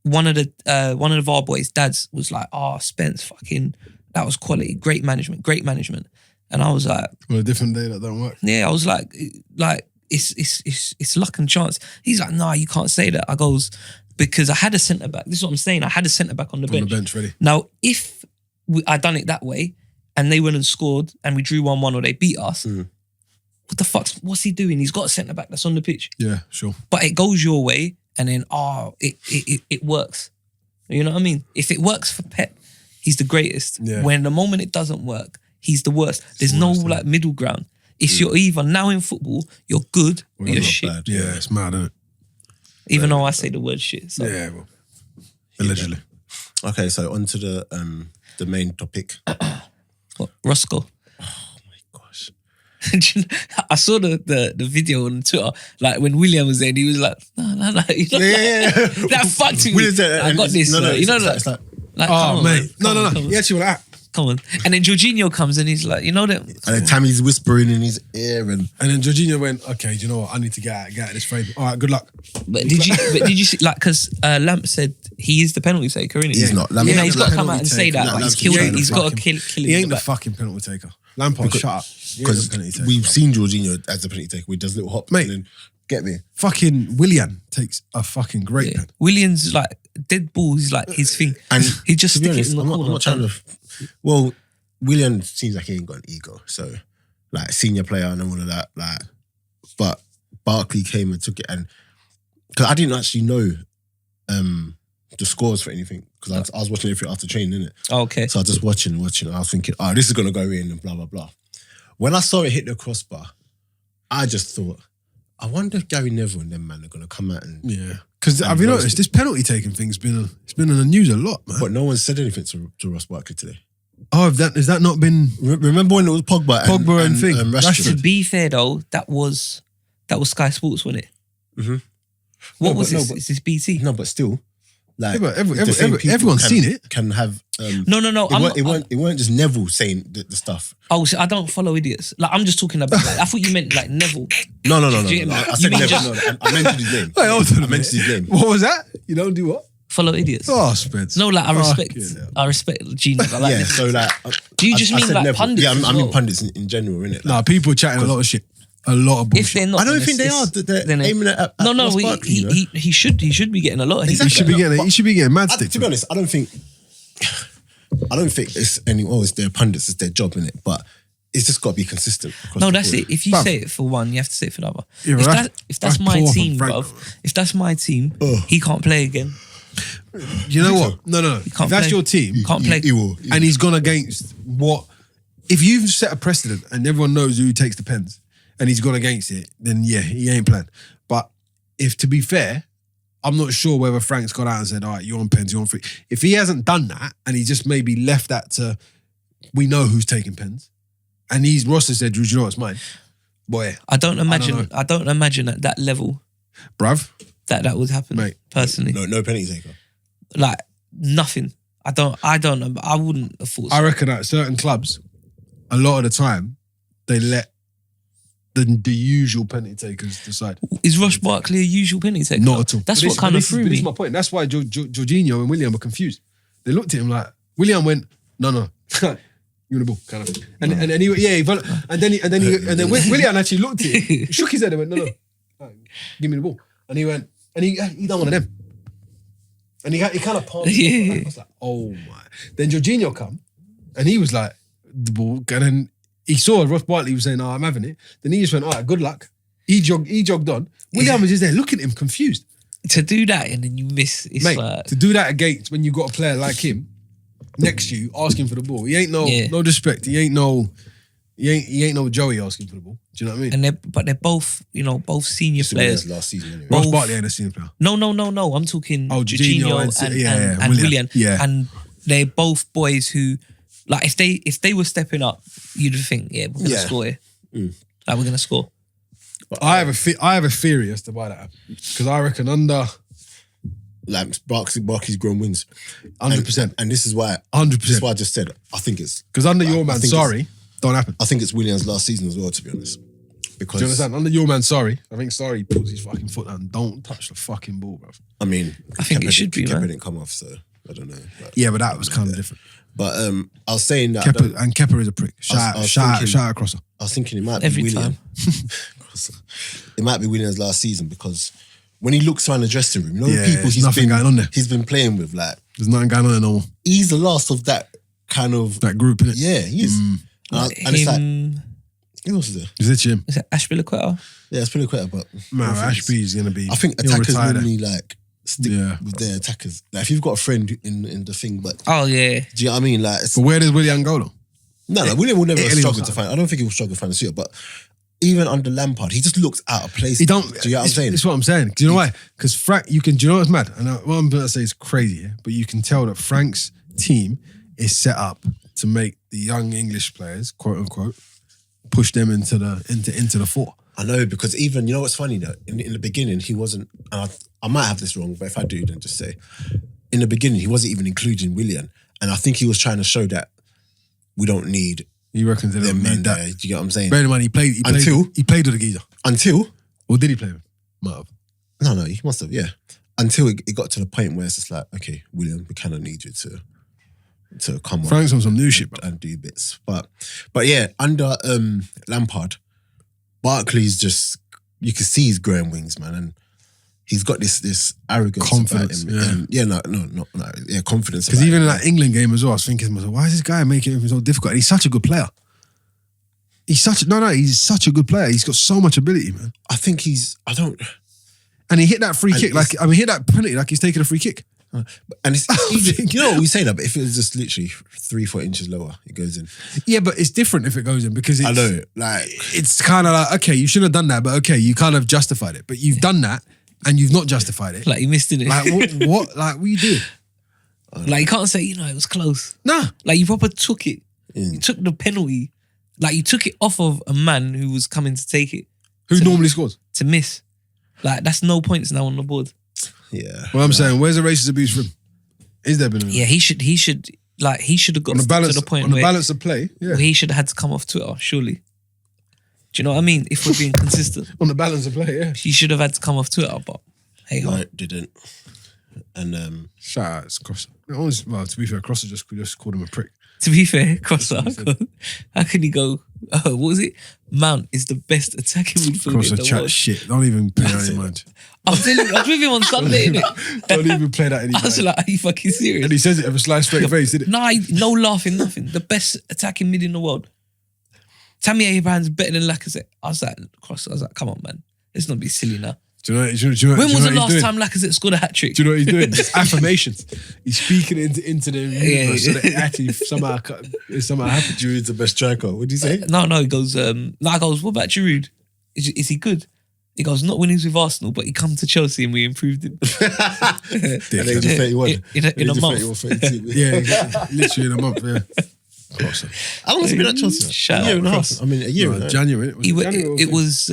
Speaker 2: one of the VAR boys' dads was like, Spence, fucking, that was quality, great management. And I was like,
Speaker 3: well, a different day that don't work.
Speaker 2: Yeah, I was like it's luck and chance. He's like, nah, you can't say that. I goes, because I had a centre back. This is what I'm saying. I had a centre back on the bench.
Speaker 3: On the bench, ready.
Speaker 2: Now, if I done it that way and they went and scored and we drew 1-1 or they beat us, what the fuck? What's he doing? He's got a centre back that's on the pitch.
Speaker 3: Yeah, sure.
Speaker 2: But it goes your way, and then it works. You know what I mean? If it works for Pep, he's the greatest. Yeah. When the moment it doesn't work, he's the worst. There's no like middle ground. It's you're either now in football, you're good or you're shit.
Speaker 3: Bad. Yeah, it's mad, isn't it?
Speaker 2: Even though I say the word shit. So.
Speaker 3: Yeah, well, allegedly.
Speaker 1: Okay, so on to the main topic.
Speaker 2: What, Roscoe?
Speaker 1: Oh my gosh.
Speaker 2: I saw the video on Twitter, like when William was there and he was like, no. You know,
Speaker 1: yeah.
Speaker 2: That fucked me. I got this.
Speaker 1: No,
Speaker 2: you know,
Speaker 1: it's like
Speaker 3: oh, mate. No. He actually was like,
Speaker 2: come on. And then Jorginho comes and he's like, you know that.
Speaker 1: And then Tammy's whispering in his ear and
Speaker 3: then Jorginho went, okay, do you know what? I need to get out of this frame. All right, good luck.
Speaker 2: But did you see, like, because Lamp said he is the penalty taker, isn't he?
Speaker 1: He's not.
Speaker 2: Yeah, he's got to come out and say that. He's killed him. He's got to kill him.
Speaker 3: He ain't the fucking penalty taker. Lampard, shut up.
Speaker 1: Because we've seen Jorginho as the penalty taker. He does little hops.
Speaker 3: Mate,
Speaker 1: and then, get me.
Speaker 3: Fucking Willian takes a fucking great pen.
Speaker 2: William's like, dead ball is like his thing. And he just stick it in the corner.
Speaker 1: I'm not trying to... Well, William seems like he ain't got an ego. So, like, senior player and all of that. Like, but Barkley came and took it. And because I didn't actually know the scores for anything. Because I was watching everything after training, innit?
Speaker 2: Oh, okay.
Speaker 1: So I was just watching. And I was thinking, this is going to go in and blah, blah, blah. When I saw it hit the crossbar, I just thought, I wonder if Gary Neville and them man are going to come out and...
Speaker 3: Yeah. Because have you noticed, this penalty taking thing's been in the news a lot, man.
Speaker 1: But no one said anything to Ross Barkley today.
Speaker 3: Oh, has that not been...
Speaker 1: Remember when it was Pogba and thing?
Speaker 2: Rashford? To be fair though, that was Sky Sports, wasn't it? Mm-hmm. What was this? Is this BT?
Speaker 1: No, but still... Like,
Speaker 3: yeah, but everyone's seen it.
Speaker 1: Can have
Speaker 2: no.
Speaker 1: It weren't just Neville saying the stuff.
Speaker 2: Oh, so I don't follow idiots. Like, I'm just talking about. Like, I thought you meant like Neville.
Speaker 1: No. I said Neville. No, I mentioned his name.
Speaker 3: Wait,
Speaker 1: I mentioned his name.
Speaker 3: What was that? You don't do what?
Speaker 2: Follow idiots.
Speaker 3: Oh, Spence.
Speaker 2: No, like I respect Genius. Like,
Speaker 1: yeah. So like,
Speaker 2: do you just mean like Neville. Pundits?
Speaker 1: Yeah, I mean pundits in general, innit?
Speaker 3: Nah, people chatting a lot of shit. A lot of bullshit.
Speaker 2: If they're not,
Speaker 1: I don't think they are. They're aiming at
Speaker 2: no. He should be getting a lot.
Speaker 3: He should be getting mad stick.
Speaker 1: To be honest, I don't think it's it's their pundits, it's their job, innit? But it's just got to be consistent.
Speaker 2: No, that's it. If you say it for one, you have to say it for the other. Yeah, if that's my team, bruv, if that's my team, he can't play again.
Speaker 3: You know what? No. If that's your team,
Speaker 2: can't play.
Speaker 1: He will.
Speaker 3: And he's gone against what? If you've set a precedent and everyone knows who takes the pens, and he's gone against it, then yeah, he ain't playing. But if, to be fair, I'm not sure whether Frank's got out and said, all right, you're on pens, you're on free. If he hasn't done that, and he just maybe left that to, we know who's taking pens, and Ross has said, do you know what's mine? Boy,
Speaker 2: I don't imagine at that level,
Speaker 3: bruv,
Speaker 2: that would happen,
Speaker 3: mate.
Speaker 2: Personally.
Speaker 1: No penalty taker.
Speaker 2: Like, nothing. I don't know. I wouldn't have thought so.
Speaker 3: I reckon at certain clubs, a lot of the time, they let the usual penalty takers decide.
Speaker 2: Is Ross Barkley a usual penalty taker?
Speaker 3: Not at all.
Speaker 2: That's what kind of threw me.
Speaker 3: This is my point. That's why Jorginho and William were confused. They looked at him like, William went, no. You in the ball, kind of. And then William actually looked at him, shook his head and went, no. Give me the ball. And he went, and he done one of them. And he kind of palmed it. I was like, oh my. Then Jorginho come, and he was like, the ball. And then he saw Ross Barkley was saying, oh, I'm having it. Then he just went, all right, good luck. He jogged on. William was just there looking at him confused.
Speaker 2: To do that and then you miss, it's
Speaker 3: Mate,
Speaker 2: like...
Speaker 3: to do that against when you got a player like him next to you asking for the ball. He ain't no disrespect. He ain't no Joey asking for the ball. Do you know what I mean?
Speaker 2: And they're both, both senior players.
Speaker 1: Last season anyway.
Speaker 3: Ross Barkley ain't a senior player.
Speaker 2: No. I'm talking
Speaker 3: Jorginho
Speaker 2: and Willian.
Speaker 3: Yeah.
Speaker 2: And they're both boys who, like, if they were stepping up, you'd think, we're gonna score here. Like, we're gonna score.
Speaker 3: But I have a theory as to why that happened. Because I reckon under
Speaker 1: like Barkley's grown wings.
Speaker 3: 100%.
Speaker 1: And this is why
Speaker 3: 100%.
Speaker 1: This is why I just said I think it's
Speaker 3: because under your man, don't happen.
Speaker 1: I think it's William's last season as well, to be honest. Because
Speaker 3: do you understand? Under your man, I think Sorry puts his fucking foot down. Don't touch the fucking ball, bro.
Speaker 1: I mean,
Speaker 2: I think it should be, man.
Speaker 1: Kepa didn't come off, so I don't know.
Speaker 3: But that was kind of different.
Speaker 1: But I was saying that
Speaker 3: Kepa is a prick. Shout out Crosser.
Speaker 1: I was thinking it might
Speaker 2: Every
Speaker 1: be William.
Speaker 2: time.
Speaker 1: It might be William's last season because when he looks around the dressing room, the people
Speaker 3: there's nothing going on there.
Speaker 1: He's been playing with, like,
Speaker 3: there's nothing going on there no more.
Speaker 1: He's the last of that kind of
Speaker 3: that group, innit?
Speaker 1: Yeah, he is. And it's like, who else is there?
Speaker 3: Is it him?
Speaker 2: Is it Ashpilicueta?
Speaker 1: Yeah, it's pretty quick, but
Speaker 3: man, Ashby is gonna be.
Speaker 1: I think attackers normally like stick with their attackers. Like if you've got a friend in the thing, but
Speaker 2: oh yeah,
Speaker 1: do you know what I mean? Like,
Speaker 3: but where does William go though?
Speaker 1: No, William will never struggle to find. I don't think he will struggle to find a suitor, but even under Lampard, he just looks out of place.
Speaker 3: He don't.
Speaker 1: Do you know what I'm saying?
Speaker 3: That's what I'm saying. Do you know why? Because Frank, do you know what's mad? And what I'm going to say is crazy, but you can tell that Frank's team is set up to make the young English players, quote unquote, push them into the fore.
Speaker 1: I know, because even, you know what's funny though? In the beginning, he wasn't, and I might have this wrong, but if I do, then just say, in the beginning, he wasn't even including Willian. And I think he was trying to show that we don't need
Speaker 3: he reckons they don't need that.
Speaker 1: Do you get what I'm saying?
Speaker 3: Bear in mind, he played with the geezer.
Speaker 1: Until?
Speaker 3: Or did he play with him? Might have.
Speaker 1: No, he must have, yeah. Until it got to the point where it's just like, okay, William, we kind of need you to come
Speaker 3: Frank's on some new shit, bro.
Speaker 1: And do bits. But yeah, under Lampard, Barkley's just, you can see he's growing wings, man. And he's got this arrogance
Speaker 3: confidence,
Speaker 1: about him. Yeah, confidence.
Speaker 3: Because even in that England game as well, I was thinking to myself, why is this guy making everything so difficult? And he's such a good player. He's such a good player. He's got so much ability, man.
Speaker 1: I think
Speaker 3: and he hit that free kick, hit that penalty like he's taking a free kick.
Speaker 1: And it's easy, you know what we say that, but if it was just literally 3-4 inches lower, it goes in.
Speaker 3: Yeah, but it's different if it goes in because
Speaker 1: I know, like
Speaker 3: it's kind of like, okay, you shouldn't have done that, but okay, you kind of justified it. But you've done that and you've not justified it.
Speaker 2: Like you missed it.
Speaker 3: Like what? Like what you do?
Speaker 2: Like you can't say, it was close.
Speaker 3: Nah.
Speaker 2: Like you proper took it. You took the penalty. Like you took it off of a man who was coming to take it.
Speaker 3: Who normally scores?
Speaker 2: To miss. Like that's no points now on the board.
Speaker 1: Yeah.
Speaker 3: Well, I'm saying, where's the racist abuse from? Is there been a
Speaker 2: he should have got
Speaker 3: on the balance,
Speaker 2: to the point
Speaker 3: on the
Speaker 2: where
Speaker 3: balance of play. Yeah.
Speaker 2: Where he should have had to come off Twitter, surely. Do you know what I mean? If we're being consistent.
Speaker 3: On the balance of play, yeah.
Speaker 2: He should have had to come off Twitter, but hey ho.
Speaker 1: No, didn't. And
Speaker 3: shout out Crosser. Well, to be fair, Crosser just called him a prick.
Speaker 2: To be fair, Crosser, how can he go? What was it? Mount is the best attacking midfielder.
Speaker 3: Crosser chat shit. Don't even play that in mind.
Speaker 2: I was with him on Sunday, innit?
Speaker 3: Don't even play that in
Speaker 2: I was like, are you fucking serious?
Speaker 3: And he says it with a slight straight face, didn't it?
Speaker 2: Nah, no laughing, nothing. The best attacking mid in the world. Tammy Abraham's better than Lacazette. I was like, come on, man. Let's not be silly now.
Speaker 3: Do you know
Speaker 2: when was the last time Lacazette scored a hat-trick?
Speaker 3: Do you know what he's doing? It's affirmations. He's speaking into the universe so that it actually somehow happened.
Speaker 1: Giroud's the best striker. What did he say?
Speaker 2: No, he goes, I goes, what about Giroud? Is he good? He goes, not when he was with Arsenal, but he come to Chelsea and we improved him.
Speaker 1: And then he just 31.
Speaker 2: In a month.
Speaker 3: 32. Yeah, exactly. Literally in a month, yeah.
Speaker 1: How long has he been at Chelsea?
Speaker 2: Shout
Speaker 1: a year and a half. I mean, a year.
Speaker 3: No, January.
Speaker 2: It was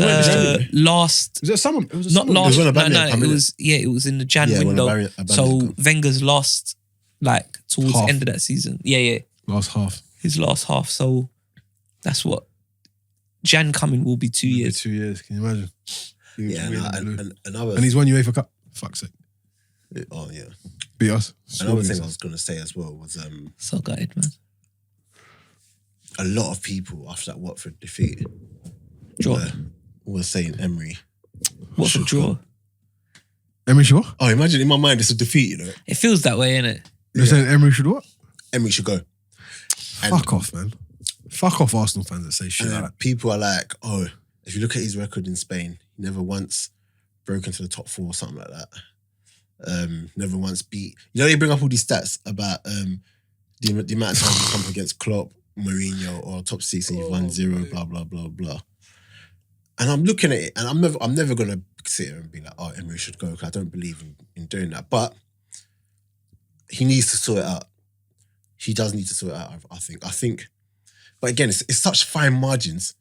Speaker 2: last.
Speaker 3: Was that summer? It was
Speaker 2: not
Speaker 3: summer.
Speaker 2: last.
Speaker 1: It was when
Speaker 2: It was in the Jan window. So Wenger's last, towards the end of that season. Yeah.
Speaker 3: Last half.
Speaker 2: His last half. So that's what Jan coming will be 2 years.
Speaker 3: 2 years. Can you imagine?
Speaker 1: And
Speaker 3: he's won UEFA Cup. Fuck's sake.
Speaker 1: Oh yeah.
Speaker 3: Beat us.
Speaker 1: Another thing I was going to say as well was
Speaker 2: so gutted, man.
Speaker 1: A lot of people after that Watford defeat
Speaker 2: Sure.
Speaker 1: were saying Emery
Speaker 2: What for draw?
Speaker 3: Emery should what?
Speaker 1: Oh, imagine in my mind it's a defeat, you know.
Speaker 2: It feels that way, innit?
Speaker 3: You're saying Emery should what?
Speaker 1: Emery should go.
Speaker 3: Fuck off, man. Fuck off Arsenal fans that say shit like that.
Speaker 1: People are like, oh, if you look at his record in Spain, he never once broke into the top 4 or something like that. Never once beat. You know, they bring up all these stats about the amount of times you come up against Klopp, Mourinho, or top 6 and you've won 0, blah, blah, blah, blah. And I'm looking at it and I'm never going to sit here and be like, oh, Emery should go, because I don't believe in doing that. But he needs to sort it out. He does need to sort it out, I think. But again, it's such fine margins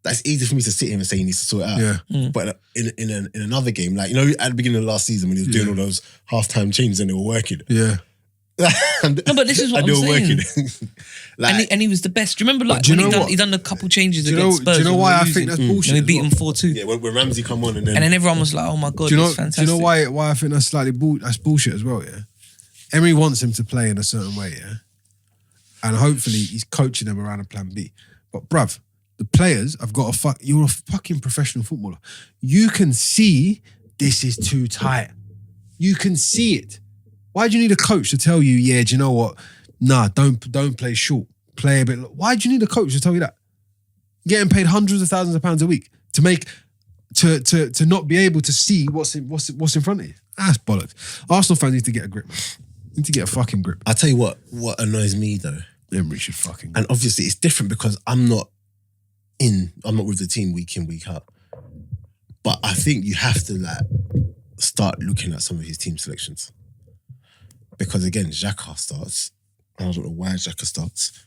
Speaker 1: that it's easy for me to sit here and say he needs to sort it out.
Speaker 3: Yeah.
Speaker 1: But in another game, like, you know, at the beginning of last season when he was doing all those halftime changes and they were working.
Speaker 3: Yeah.
Speaker 2: No, but this is what I'm saying.
Speaker 1: Like,
Speaker 2: and he was the best. Do you remember, like,
Speaker 3: do you
Speaker 2: when
Speaker 3: know
Speaker 2: he done a couple changes
Speaker 3: do
Speaker 2: against Spurs?
Speaker 3: Do you know why I think that's bullshit?
Speaker 2: And we beat him 4-2.
Speaker 1: Yeah, when Ramsey come on and then
Speaker 2: everyone was like, oh my God, it's fantastic.
Speaker 3: Do you know why I think that's slightly that's bullshit as well, yeah? Emery wants him to play in a certain way, yeah? And hopefully he's coaching them around a plan B. But bruv, the players have got you're a fucking professional footballer. You can see this is too tight. You can see it. Why do you need a coach to tell you, yeah, do you know what? Nah, don't play short. Play a bit. Why do you need a coach to tell you that? You're getting paid hundreds of thousands of pounds a week to make to not be able to see what's in front of you. That's bollocks. Arsenal fans need to get a grip, man. Need to get a fucking grip.
Speaker 1: I'll tell you what annoys me though.
Speaker 3: Emery should fucking go.
Speaker 1: And obviously it's different because I'm not with the team week in, week out. But I think you have to like start looking at some of his team selections. Because again, Xhaka starts. I don't know why Xhaka starts.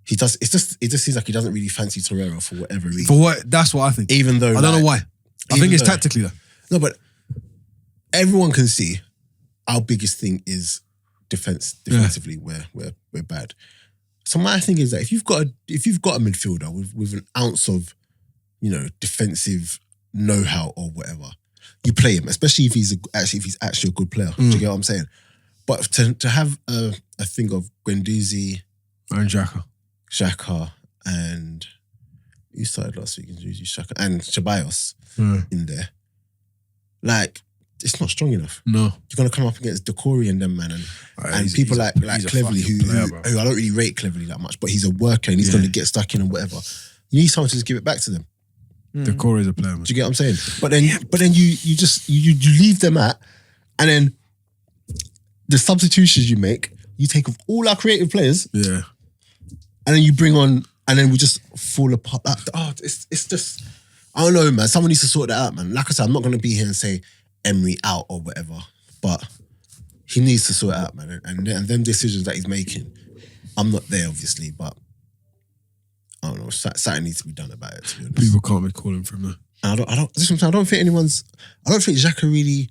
Speaker 1: It just seems like he doesn't really fancy Torreira for whatever reason.
Speaker 3: For what? That's what I think.
Speaker 1: Even though
Speaker 3: I don't know why. I think it's tactically though.
Speaker 1: No, but everyone can see our biggest thing is defensively we're bad. So my thing is that if you've got a midfielder with an ounce of, you know, defensive know-how or whatever, you play him, especially if he's actually a good player. Do you get what I'm saying? But to have a thing of Guendouzi
Speaker 3: and Xhaka
Speaker 1: and who started last week? Guendouzi, Xhaka and Ceballos in there, like, it's not strong enough.
Speaker 3: No.
Speaker 1: You're going to come up against Decore and them, man. And people like Cleverly, who I don't really rate Cleverly that much, but he's a worker and he's going to get stuck in and whatever. You need someone to just give it back to them.
Speaker 3: Decore is a player, man.
Speaker 1: Do you get what I'm saying? But then you leave them at, and then the substitutions you make, you take off all our creative players,
Speaker 3: and
Speaker 1: then you bring on, and then we just fall apart. It's just, I don't know, man. Someone needs to sort that out, man. Like I said, I'm not going to be here and say Emery out or whatever, but he needs to sort it out, man. And them decisions that he's making, I'm not there, obviously, but I don't know. Something needs to be done about it, to be honest.
Speaker 3: People can't be calling for him though.
Speaker 1: I don't think Xhaka really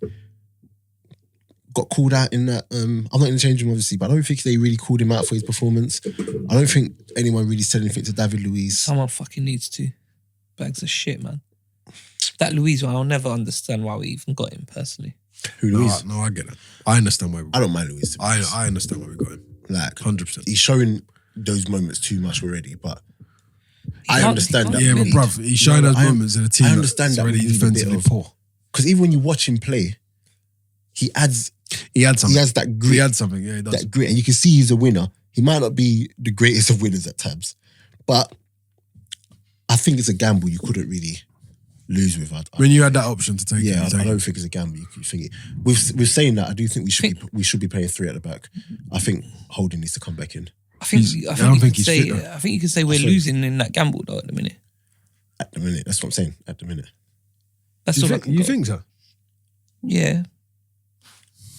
Speaker 1: got called out in that. I'm not in the change room, obviously, but I don't think they really called him out for his performance. I don't think anyone really said anything to David Luiz.
Speaker 2: Someone fucking needs to. Bags of shit, man. That Luiz one, I'll never understand why we even got him personally.
Speaker 1: Who, Luiz?
Speaker 3: No, I get it. I understand why.
Speaker 1: I don't mind Luiz.
Speaker 3: I understand why we got him.
Speaker 1: Like
Speaker 3: 100%.
Speaker 1: He's showing those moments too much already, but I understand that.
Speaker 3: Yeah, but bruv, he's showing those moments in a team.
Speaker 1: I understand
Speaker 3: that's
Speaker 1: that
Speaker 3: already defensively poor.
Speaker 1: Because even when you watch him play, he had something. He has that grit.
Speaker 3: He had something, yeah, he does.
Speaker 1: That grit, and you can see he's a winner. He might not be the greatest of winners at times, but I think it's a gamble you couldn't really lose with.
Speaker 3: When you had that option to take it.
Speaker 1: I don't think it's a gamble. You could think it. With saying that, I do think we should be playing 3 at the back. I think Holding needs to come back in.
Speaker 2: I think you could say we're losing in that gamble though at the minute.
Speaker 1: At the minute, that's what I'm saying. At the minute,
Speaker 2: that's all.
Speaker 3: You think so?
Speaker 2: Yeah.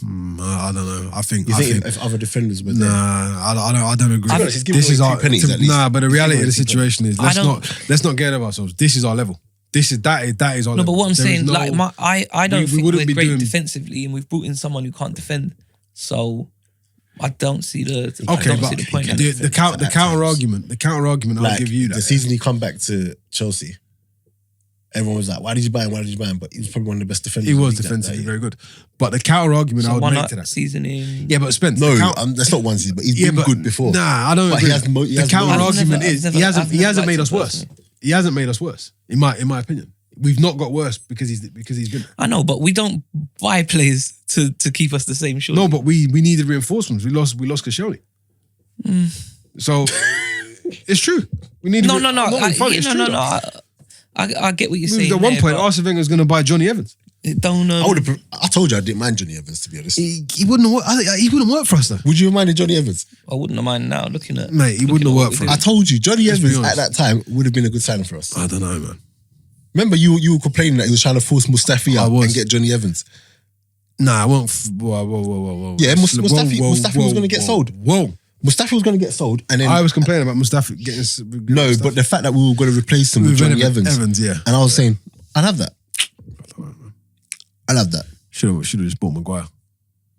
Speaker 3: I don't know. I think
Speaker 1: if other defenders were there.
Speaker 3: I don't agree.
Speaker 1: This is our pennies at least.
Speaker 3: But the reality of the situation is let's not get ahead of ourselves. This is our level. That is our level.
Speaker 2: No, but what I'm saying, I don't think we're great defensively, and we've brought in someone who can't defend. So I don't see the point.
Speaker 3: The counter argument I'll give you that.
Speaker 1: The season he come back to Chelsea, everyone was like, why did you buy him? But he was probably one of the best defenders.
Speaker 3: He was defensively very good. But the counter argument I would make to that
Speaker 2: season in.
Speaker 3: Yeah, but Spence.
Speaker 1: No, that's not one season, but he's been good before.
Speaker 3: Nah, I don't agree. The counter argument is he hasn't made us worse. He hasn't made us worse, in my opinion. We've not got worse because he's been.
Speaker 2: I know, but we don't buy players to keep us the same. Surely.
Speaker 3: No, but we needed reinforcements. We lost Koscielny. So it's true. We need.
Speaker 2: No. I get what you're saying.
Speaker 3: At one point, Arsene Wenger was going to buy Johnny Evans.
Speaker 2: Don't know.
Speaker 1: I told you I didn't mind Johnny Evans, to be honest.
Speaker 3: He wouldn't work. He wouldn't work for us though.
Speaker 1: Would you have minded Johnny Evans?
Speaker 2: I wouldn't have mind now looking at.
Speaker 3: Mate, he wouldn't have worked for us.
Speaker 1: I told you, Johnny
Speaker 3: Let's be
Speaker 1: Evans
Speaker 3: honest.
Speaker 1: at that time would have been a good signing for us.
Speaker 3: I don't know, man.
Speaker 1: Remember, you were complaining that he was trying to force Mustafi out
Speaker 3: was.
Speaker 1: and get Johnny Evans.
Speaker 3: Nah, I won't. Whoa.
Speaker 1: Yeah, Mustafi was going to get sold.
Speaker 3: Whoa.
Speaker 1: Mustafi was going to get sold, and then
Speaker 3: I was complaining about Mustafi getting.
Speaker 1: no, but the fact that we were going to replace him with Johnny Evans,
Speaker 3: yeah.
Speaker 1: and I was saying, I'll have that. I'll have that.
Speaker 3: Should have just bought Maguire.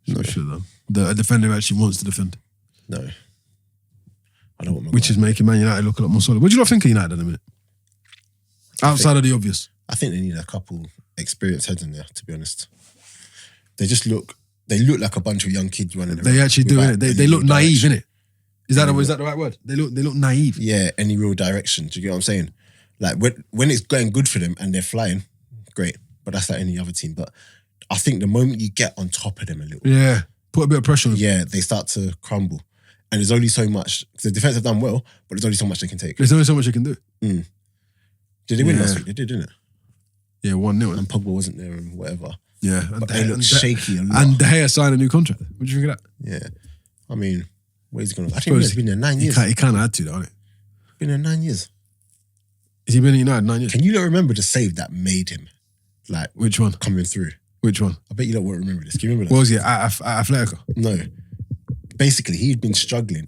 Speaker 3: Should have done. The defender who actually wants to defend.
Speaker 1: No, I don't want Maguire.
Speaker 3: Which is making Man United look a lot more solid. What do you not think of United at the minute? Outside of the obvious.
Speaker 1: I think they need a couple experienced heads in there, to be honest. They look like a bunch of young kids running around.
Speaker 3: They actually do it. They look naive, innit? Is that the right word? They look naive.
Speaker 1: Yeah, any real direction. Do you get what I'm saying? Like when it's going good for them and they're flying, great. But that's like any other team. But I think the moment you get on top of them a little,
Speaker 3: Yeah, put a bit of pressure on them.
Speaker 1: yeah, they start to crumble. And there's only so much. The defense have done well, but there's only so much they can take.
Speaker 3: There's only so much you can do.
Speaker 1: Did they win
Speaker 3: Yeah.
Speaker 1: last week? They did, didn't it?
Speaker 3: Yeah, 1-0.
Speaker 1: And Pogba wasn't there and whatever.
Speaker 3: Yeah,
Speaker 1: But they look shaky a lot.
Speaker 3: And De Gea signed a new contract. What do you think of that?
Speaker 1: Yeah. I mean, where's he going to... I think he's been there 9 years.
Speaker 3: He kind of had to, though, hasn't
Speaker 1: Been there 9 years.
Speaker 3: he? Has he been at United 9 years?
Speaker 1: Can you not remember the save that made him, like,
Speaker 3: Which one?
Speaker 1: coming through?
Speaker 3: Which one?
Speaker 1: I bet you don't want to remember this. Can you remember that?
Speaker 3: What was he at Atletico?
Speaker 1: No. Basically, he'd been struggling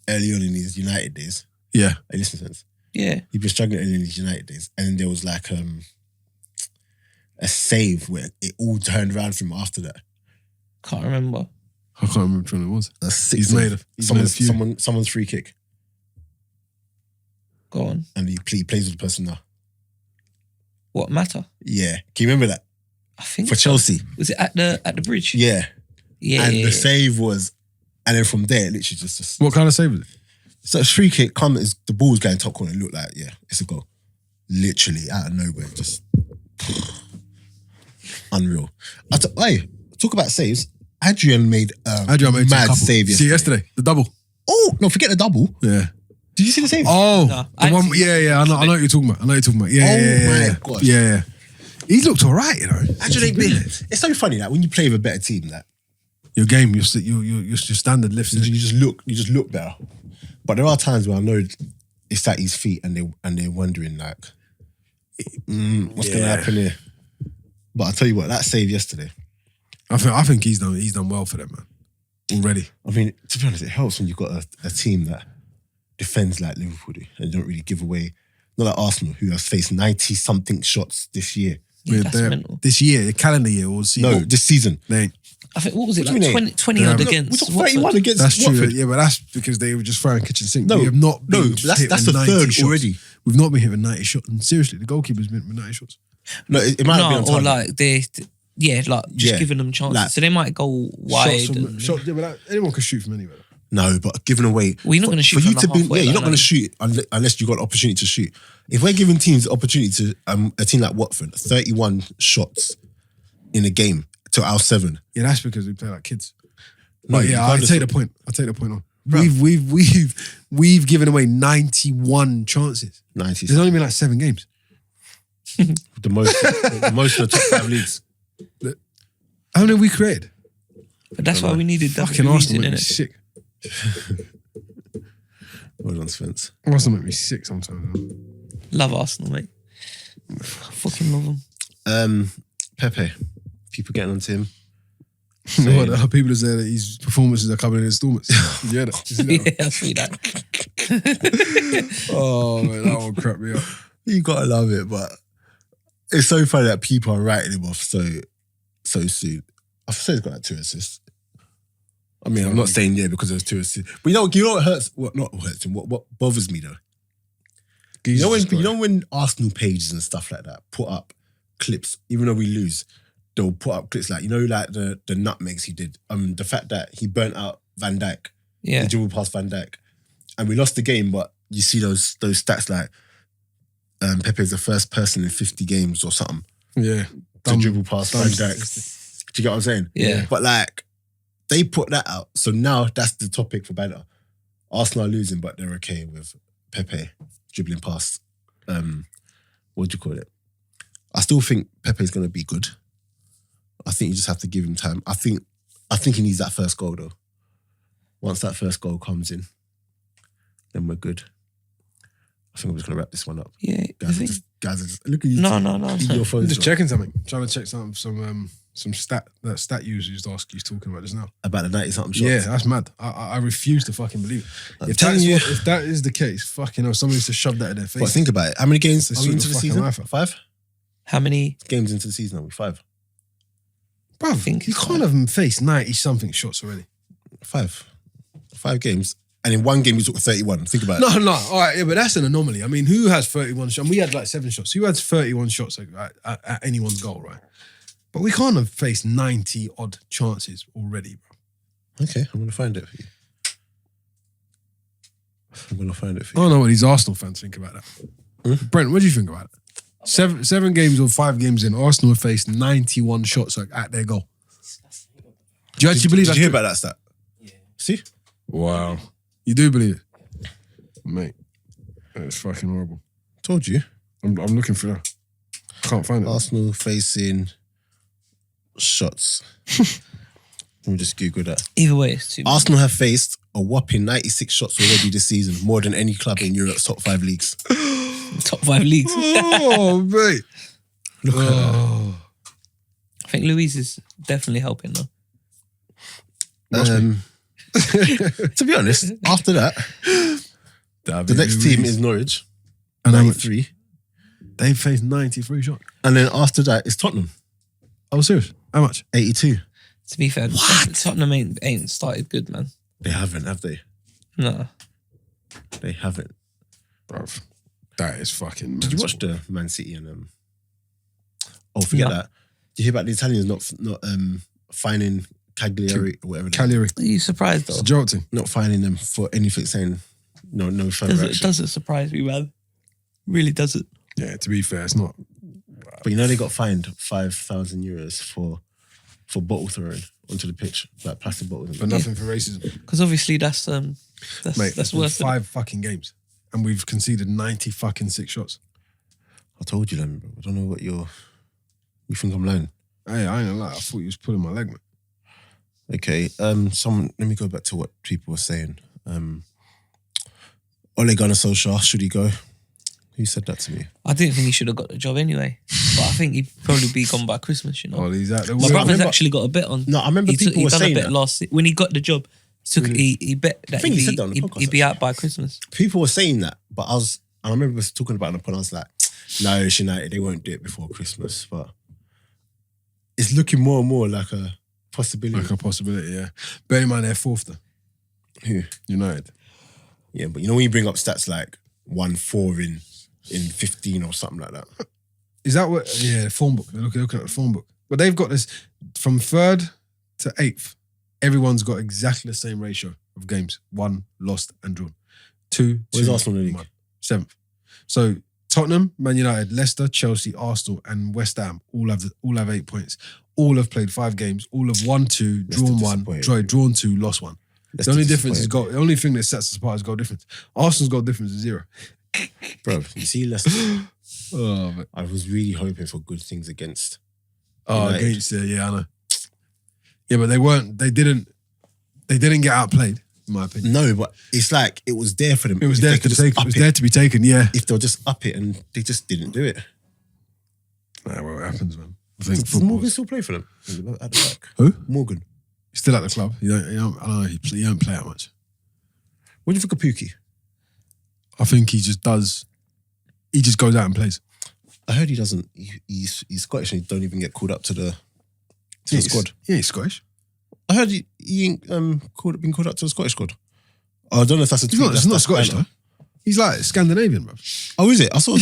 Speaker 1: early on in his United days.
Speaker 3: Yeah.
Speaker 1: Hey, listen, Spence.
Speaker 2: Yeah.
Speaker 1: He'd been struggling early in his United days. And then there was like a save where it all turned around for him after that.
Speaker 2: Can't remember.
Speaker 3: I can't remember which one it was.
Speaker 1: A six
Speaker 3: He's made a few.
Speaker 1: Someone's free kick.
Speaker 2: Go on.
Speaker 1: And he plays with the person now.
Speaker 2: What matter?
Speaker 1: Yeah. Can you remember that?
Speaker 2: I think
Speaker 1: For Chelsea.
Speaker 2: Was it at the bridge?
Speaker 1: Yeah.
Speaker 2: Yeah.
Speaker 1: And
Speaker 2: yeah,
Speaker 1: the
Speaker 2: yeah.
Speaker 1: save was... And then from there, literally just...
Speaker 3: What kind of save was it?
Speaker 1: So a free kick, the ball was going top corner, it looked like, yeah, it's a goal. Literally, out of nowhere, just... Unreal. Hey, talk about saves. Adrian made a mad save yesterday.
Speaker 3: See, yesterday, the double.
Speaker 1: Oh, no, forget the double.
Speaker 3: Yeah.
Speaker 1: Did you see the save?
Speaker 3: Oh,
Speaker 2: No,
Speaker 3: the one. Yeah. I know what you're talking about. Yeah.
Speaker 1: my gosh.
Speaker 3: Yeah. He looked all right, you know.
Speaker 1: Adrian ain't been... It's so funny that when you play with a better team, that
Speaker 3: Your game, your standard lifts.
Speaker 1: you just look better. But there are times where I know it's at his feet and they're wondering like, what's going to happen here? But I'll tell you what, that save yesterday.
Speaker 3: I think he's done well for them, man. Already.
Speaker 1: I mean, to be honest, it helps when you've got a team that defends like Liverpool do and don't really give away. Not like Arsenal, who has faced 90-something shots this year.
Speaker 2: Yeah, that's mental.
Speaker 3: This year, calendar year, or
Speaker 1: This season.
Speaker 3: They ain't.
Speaker 2: I think, what was it,
Speaker 1: What do you
Speaker 2: like
Speaker 1: mean?
Speaker 2: 20 odd against
Speaker 1: We took 31
Speaker 2: Watford?
Speaker 1: against
Speaker 3: That's true.
Speaker 1: Watford.
Speaker 3: Yeah, but that's because they were just throwing kitchen sink.
Speaker 1: No,
Speaker 3: we have not
Speaker 1: no,
Speaker 3: been
Speaker 1: but that's
Speaker 3: hitting
Speaker 1: the
Speaker 3: 90
Speaker 1: third
Speaker 3: shots.
Speaker 1: already.
Speaker 3: We've not been hitting 90 shots. And seriously, the goalkeeper's been with 90 shots.
Speaker 1: No, it might not be on
Speaker 2: No, or
Speaker 1: target.
Speaker 2: like just giving them chances.
Speaker 1: Like,
Speaker 2: so they might go wide.
Speaker 3: Shots, yeah, but anyone can shoot from anywhere.
Speaker 1: No, but giving away.
Speaker 2: Well, you're not gonna shoot
Speaker 1: for you
Speaker 2: from
Speaker 1: to
Speaker 2: the
Speaker 1: be.
Speaker 2: halfway
Speaker 1: Yeah, you're not
Speaker 2: line,
Speaker 1: going to shoot unless you got an opportunity to shoot. If we're giving teams the opportunity to a team like Watford, 31 shots in a game to our 7.
Speaker 3: Yeah, that's because we play like kids.
Speaker 1: No,
Speaker 3: But
Speaker 1: you
Speaker 3: yeah,
Speaker 1: can't
Speaker 3: I take
Speaker 1: just-
Speaker 3: the point. I take the point on.
Speaker 1: Bruv.
Speaker 3: We've given away 91 chances.
Speaker 1: 90.
Speaker 3: There's only been like 7 games.
Speaker 1: The most in the top 5 leagues.
Speaker 3: How many have we created?
Speaker 2: But that's why we needed that
Speaker 3: Fucking Arsenal make me
Speaker 2: innit?
Speaker 3: sick.
Speaker 1: Well on, Spence.
Speaker 3: Arsenal make me sick sometimes.
Speaker 2: Love Arsenal, mate. Fucking love them.
Speaker 1: Pepe. People getting onto him.
Speaker 3: You know what? There are people that say that his performances are coming in installments. Did you hear that? Did you see that
Speaker 2: Yeah, I see that.
Speaker 3: one? Oh man, that one cracked me up.
Speaker 1: You gotta love it, but it's so funny that people are writing him off so soon. I've said he's got like 2 assists. I mean, I'm not saying because there's 2 assists, but you know what hurts? What not hurts him? What bothers me though? You know when Arsenal pages and stuff like that put up clips, even though we lose, they'll put up clips like like the nutmegs he did. The fact that he burnt out Van Dijk,
Speaker 2: Yeah.
Speaker 1: the dribble past Van Dijk, and we lost the game, but you see those stats like Pepe's the first person in 50 games or something
Speaker 3: Yeah.
Speaker 1: to dribble past Van Dijk. Do you get what I'm saying?
Speaker 2: Yeah.
Speaker 1: But like, they put that out. So now that's the topic for banter. Arsenal are losing, but they're okay with Pepe dribbling past, what do you call it? I still think Pepe's going to be good. I think you just have to give him time. I think he needs that first goal though. Once that first goal comes in, then we're good. I think I'm just going to wrap this one up.
Speaker 2: Yeah.
Speaker 1: Guys are just look at you.
Speaker 2: No.
Speaker 1: Your phones
Speaker 3: I'm just
Speaker 1: up.
Speaker 3: checking something. Trying to check some stat user used was talking about just now.
Speaker 1: About the 90-something shots.
Speaker 3: Yeah, that's mad. I refuse to fucking believe it.
Speaker 1: I'm
Speaker 3: If
Speaker 1: telling you.
Speaker 3: if that is the case, fucking hell, somebody needs to shove that in their face.
Speaker 1: But think about it. How many games
Speaker 3: They
Speaker 1: are we
Speaker 3: sort
Speaker 1: into
Speaker 3: the
Speaker 1: the
Speaker 3: fucking
Speaker 1: season?
Speaker 3: life out.
Speaker 1: 5
Speaker 2: How many?
Speaker 1: games into the season are we? 5.
Speaker 3: Bruv,
Speaker 2: think
Speaker 3: you
Speaker 2: it's
Speaker 3: can't have faced 90-something shots already.
Speaker 1: 5 games. And in one game we took 31. Think about it.
Speaker 3: No. All right, yeah, but that's an anomaly. I mean, who has 31 shots? We had like 7 shots. Who has 31 shots at anyone's goal, right? But we can't have faced 90-odd chances already, bro.
Speaker 1: Okay, I'm going to find it for you. I'm going to find it for
Speaker 3: I
Speaker 1: you.
Speaker 3: don't know what these Arsenal fans think about that. Brent, what do you think about it? 7 games or 5 games in, Arsenal have faced 91 shots at their goal. Do you actually believe that?
Speaker 1: Did you hear about that stat? Yeah. See?
Speaker 3: Wow. You do believe it? Mate, it's fucking horrible.
Speaker 1: Told you.
Speaker 3: I'm looking for that. Can't find it.
Speaker 1: Arsenal facing shots. Let me just Google that.
Speaker 2: Either way, it's too.
Speaker 1: Arsenal have faced a whopping 96 shots already this season, more than any club in Europe's top 5 leagues.
Speaker 2: Top 5 leagues.
Speaker 3: Oh, mate.
Speaker 1: Look at that.
Speaker 2: I think Louise is definitely helping though.
Speaker 1: To be honest, after that, the next team is Norwich,
Speaker 3: and
Speaker 1: 93.
Speaker 3: They faced 93 shots.
Speaker 1: And then after that, it's Tottenham,
Speaker 3: Oh, serious? How much?
Speaker 1: 82.
Speaker 2: To be fair, Tottenham ain't started good, man.
Speaker 1: They haven't, have they?
Speaker 2: No.
Speaker 1: They haven't.
Speaker 3: Bruv, that is fucking
Speaker 1: Did you watch the Man City and oh, forget
Speaker 2: No.
Speaker 1: that. Did you hear about the Italians not fining Cagliari or whatever?
Speaker 3: Cagliari.
Speaker 2: Are you surprised
Speaker 3: It's
Speaker 2: though?
Speaker 3: a joke thing.
Speaker 1: Not fining them for anything, saying no further action.
Speaker 2: Does it surprise me, man? Really does it?
Speaker 3: Yeah, to be fair, it's not.
Speaker 1: But you know they got fined €5,000 for bottle throwing onto the pitch, like plastic bottles.
Speaker 3: But nothing for racism.
Speaker 2: Because obviously that's
Speaker 3: Mate,
Speaker 2: that's
Speaker 3: it's been
Speaker 2: worse.
Speaker 3: 5 fucking games. And we've conceded 90 fucking 6 shots.
Speaker 1: I told you, Lamin, bro. I don't know what you think I'm lying.
Speaker 3: Hey, I ain't gonna lie. I thought you was pulling my leg, man.
Speaker 1: Okay, let me go back to what people were saying. Ole Gunnar Solskjaer, should he go? Who said that to me?
Speaker 2: I didn't think he should have got the job anyway. But I think he'd probably be gone by Christmas, you know.
Speaker 3: Oh, he's out there.
Speaker 2: My
Speaker 3: Well,
Speaker 2: brother's
Speaker 1: remember-
Speaker 2: actually got a bet on.
Speaker 1: No, I remember people were
Speaker 2: done
Speaker 1: saying
Speaker 2: a bet
Speaker 1: that.
Speaker 2: last when he got the job. He bet that
Speaker 1: think he said that on the podcast,
Speaker 2: he'd be out by Christmas.
Speaker 1: People were saying that, but I remember us talking about it on the pod. I was like, no, it's United, they won't do it before Christmas. But it's looking more and more like a possibility.
Speaker 3: Like a possibility, yeah. Bear in mind, they're 4th though.
Speaker 1: Who?
Speaker 3: United.
Speaker 1: Yeah, but you know when you bring up stats like 1-4 in 15 or something like that.
Speaker 3: Is that what? Yeah, the form book. They're looking at the form book. But they've got this from 3rd to 8th. Everyone's got exactly the same ratio of games: 1 lost and drawn. 2.
Speaker 1: Where's
Speaker 3: 2,
Speaker 1: Arsenal in the league?
Speaker 3: 1. 7th. So Tottenham, Man United, Leicester, Chelsea, Arsenal, and West Ham all have 8 points. All have played 5 games. All have won 2, drawn 1, drawn 2, lost 1. The only difference is goal. The only thing that sets us apart is goal difference. Arsenal's goal difference is 0.
Speaker 1: Bro, you see Leicester?
Speaker 3: Oh, man.
Speaker 1: I was really hoping for good things against.
Speaker 3: Oh,
Speaker 1: United.
Speaker 3: against yeah, I know. Yeah, but they didn't get outplayed, in my opinion.
Speaker 1: No, but it's like it was there for them.
Speaker 3: It was
Speaker 1: If
Speaker 3: there
Speaker 1: they
Speaker 3: to
Speaker 1: could just
Speaker 3: take. It
Speaker 1: up
Speaker 3: was there to be taken. Yeah.
Speaker 1: If they'll just up it, and they just didn't do it.
Speaker 3: Nah, well, it happens, man. I think
Speaker 1: Does Morgan
Speaker 3: football's...
Speaker 1: still play for them? At the back.
Speaker 3: Who?
Speaker 1: Morgan.
Speaker 3: He's still at the club. I don't know. He don't play that much.
Speaker 1: What do you think of Pookie?
Speaker 3: I think he just does. He just goes out and plays.
Speaker 1: I heard he doesn't. He's Scottish and he don't even get called up to the squad.
Speaker 3: Yeah, he's Scottish.
Speaker 1: I heard he ain't been called up to the Scottish squad. Oh, I don't know if that's a tweet.
Speaker 3: He's not Scottish though. He's like Scandinavian, bro.
Speaker 1: Oh, is it? I saw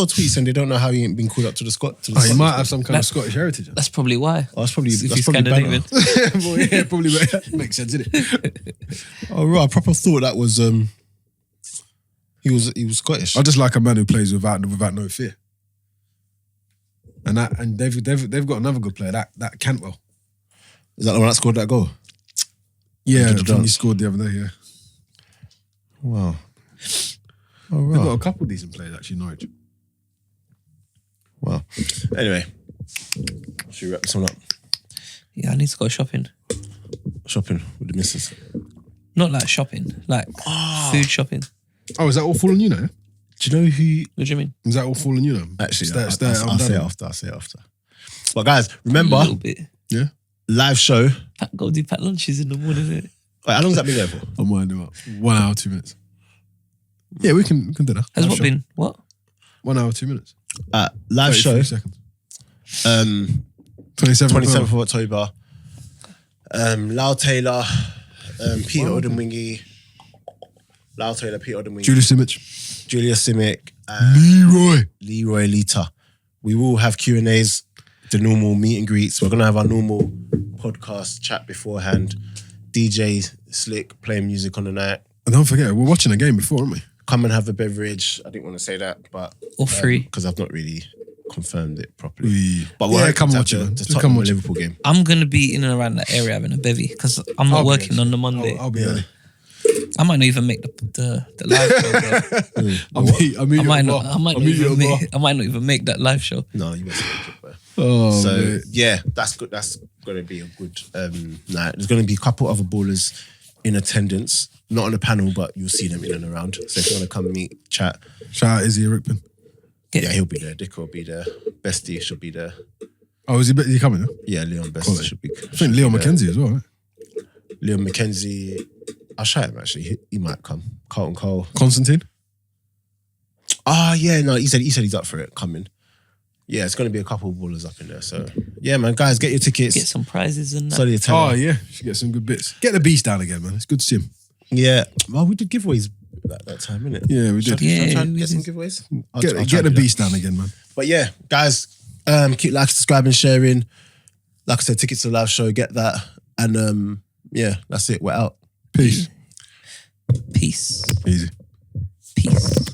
Speaker 1: a tweet saying they don't know how he ain't been called up to the squad.
Speaker 3: Oh, he might have some kind of Scottish heritage.
Speaker 2: That's probably why.
Speaker 1: Oh, that's probably
Speaker 2: If he's
Speaker 1: Scandinavian.
Speaker 2: Scandinavian.
Speaker 3: Well, yeah, probably makes sense, isn't it?
Speaker 1: Oh, right. I proper thought that was He was Scottish.
Speaker 3: I just like a man who plays without no fear. And they've got another good player, that Cantwell.
Speaker 1: Is that the one that scored that goal?
Speaker 3: Yeah, I think he scored the other day. Yeah.
Speaker 1: Wow. Oh,
Speaker 3: They've got
Speaker 1: right.
Speaker 3: a couple of decent players actually, Norwich.
Speaker 1: Wow. Anyway, should we wrap this one up?
Speaker 2: Yeah, I need to go shopping.
Speaker 1: Shopping with the missus.
Speaker 2: Not like shopping, like food shopping.
Speaker 3: Oh, is that all falling you now?
Speaker 1: Do you know who?
Speaker 2: What do you mean?
Speaker 3: Is that all falling you now?
Speaker 1: Actually,
Speaker 3: Stay-
Speaker 1: I'll
Speaker 3: stay-
Speaker 1: say it after. I'll say it after. But guys,
Speaker 2: A
Speaker 1: remember,
Speaker 2: little bit.
Speaker 3: Yeah.
Speaker 1: live show.
Speaker 2: Go do packed lunches in the morning, innit?
Speaker 1: Wait, how long has that been there for?
Speaker 3: I'm winding up. 1 hour, 2 minutes. Yeah, we can do that.
Speaker 2: Has
Speaker 3: Live
Speaker 2: what
Speaker 3: show.
Speaker 2: been? What?
Speaker 3: 1 hour, 2 minutes.
Speaker 1: Live
Speaker 3: 33
Speaker 1: show.
Speaker 3: seconds.
Speaker 1: 27th
Speaker 3: October.
Speaker 1: of October. Lyle Taylor, Peter Odemwingie. Lyle Taylor, Peter Odemwingie.
Speaker 3: Julia Simic.
Speaker 1: SIMIC.
Speaker 3: Leroy.
Speaker 1: LITA. We will have Q&As, the normal meet and greets. We're going to have our normal podcast chat beforehand. DJ Slick playing music on the night.
Speaker 3: And don't forget, we're watching a game before, aren't we?
Speaker 1: Come and have a beverage. I didn't want to say that, but...
Speaker 2: Or free.
Speaker 1: Because I've not really confirmed it properly. But
Speaker 3: Yeah,
Speaker 1: we're
Speaker 3: come watch it,
Speaker 1: the
Speaker 3: man. Just
Speaker 1: Tottenham
Speaker 3: come watch it.
Speaker 1: Liverpool game.
Speaker 2: I'm going to be in and around that area having a bevy because I'm not
Speaker 3: I'll be
Speaker 2: working
Speaker 3: there.
Speaker 2: on the Monday.
Speaker 3: I'll be early.
Speaker 2: I might not even make the live show, bro.
Speaker 3: I might not
Speaker 2: even make that live show.
Speaker 1: No, you must make it, bro.
Speaker 3: Oh,
Speaker 1: So
Speaker 3: mate.
Speaker 1: yeah, that's good. That's going to be a good night. There's going to be a couple other ballers in attendance, not on the panel, but you'll see them in and around. So if you want to come meet, chat,
Speaker 3: Shout out Izzy Rickman.
Speaker 1: yeah, he'll be there. Dick will be there. Bestie should be there.
Speaker 3: Oh, is he coming? Huh?
Speaker 1: Yeah, Leon Best
Speaker 3: Quality.
Speaker 1: should be.
Speaker 3: I think Leon McKenzie as well, right?
Speaker 1: Leon McKenzie. I'll shout him actually. He might come. Carlton Cole.
Speaker 3: Constantine.
Speaker 1: Yeah, no, he said he's up for it. Coming. Yeah, it's going to be a couple of ballers up in there. So yeah, man, guys, get your tickets.
Speaker 2: Get some prizes and that.
Speaker 1: Sorry to tell
Speaker 3: Oh,
Speaker 1: you.
Speaker 3: yeah. Should get some good bits. Get the beast down again, man. It's good to see him.
Speaker 1: Yeah. Well, we did giveaways that time, innit?
Speaker 3: Yeah, we did.
Speaker 2: Yeah,
Speaker 1: Try
Speaker 2: we
Speaker 1: to get some
Speaker 2: did.
Speaker 1: giveaways. I'll
Speaker 3: Get
Speaker 1: try
Speaker 3: the
Speaker 1: to do that.
Speaker 3: beast down again, man.
Speaker 1: But yeah, guys, keep liking, subscribing, sharing. Like I said, tickets to the live show, get that. And yeah, that's it. We're out.
Speaker 3: Peace.
Speaker 2: Peace.
Speaker 3: Easy.
Speaker 2: Peace.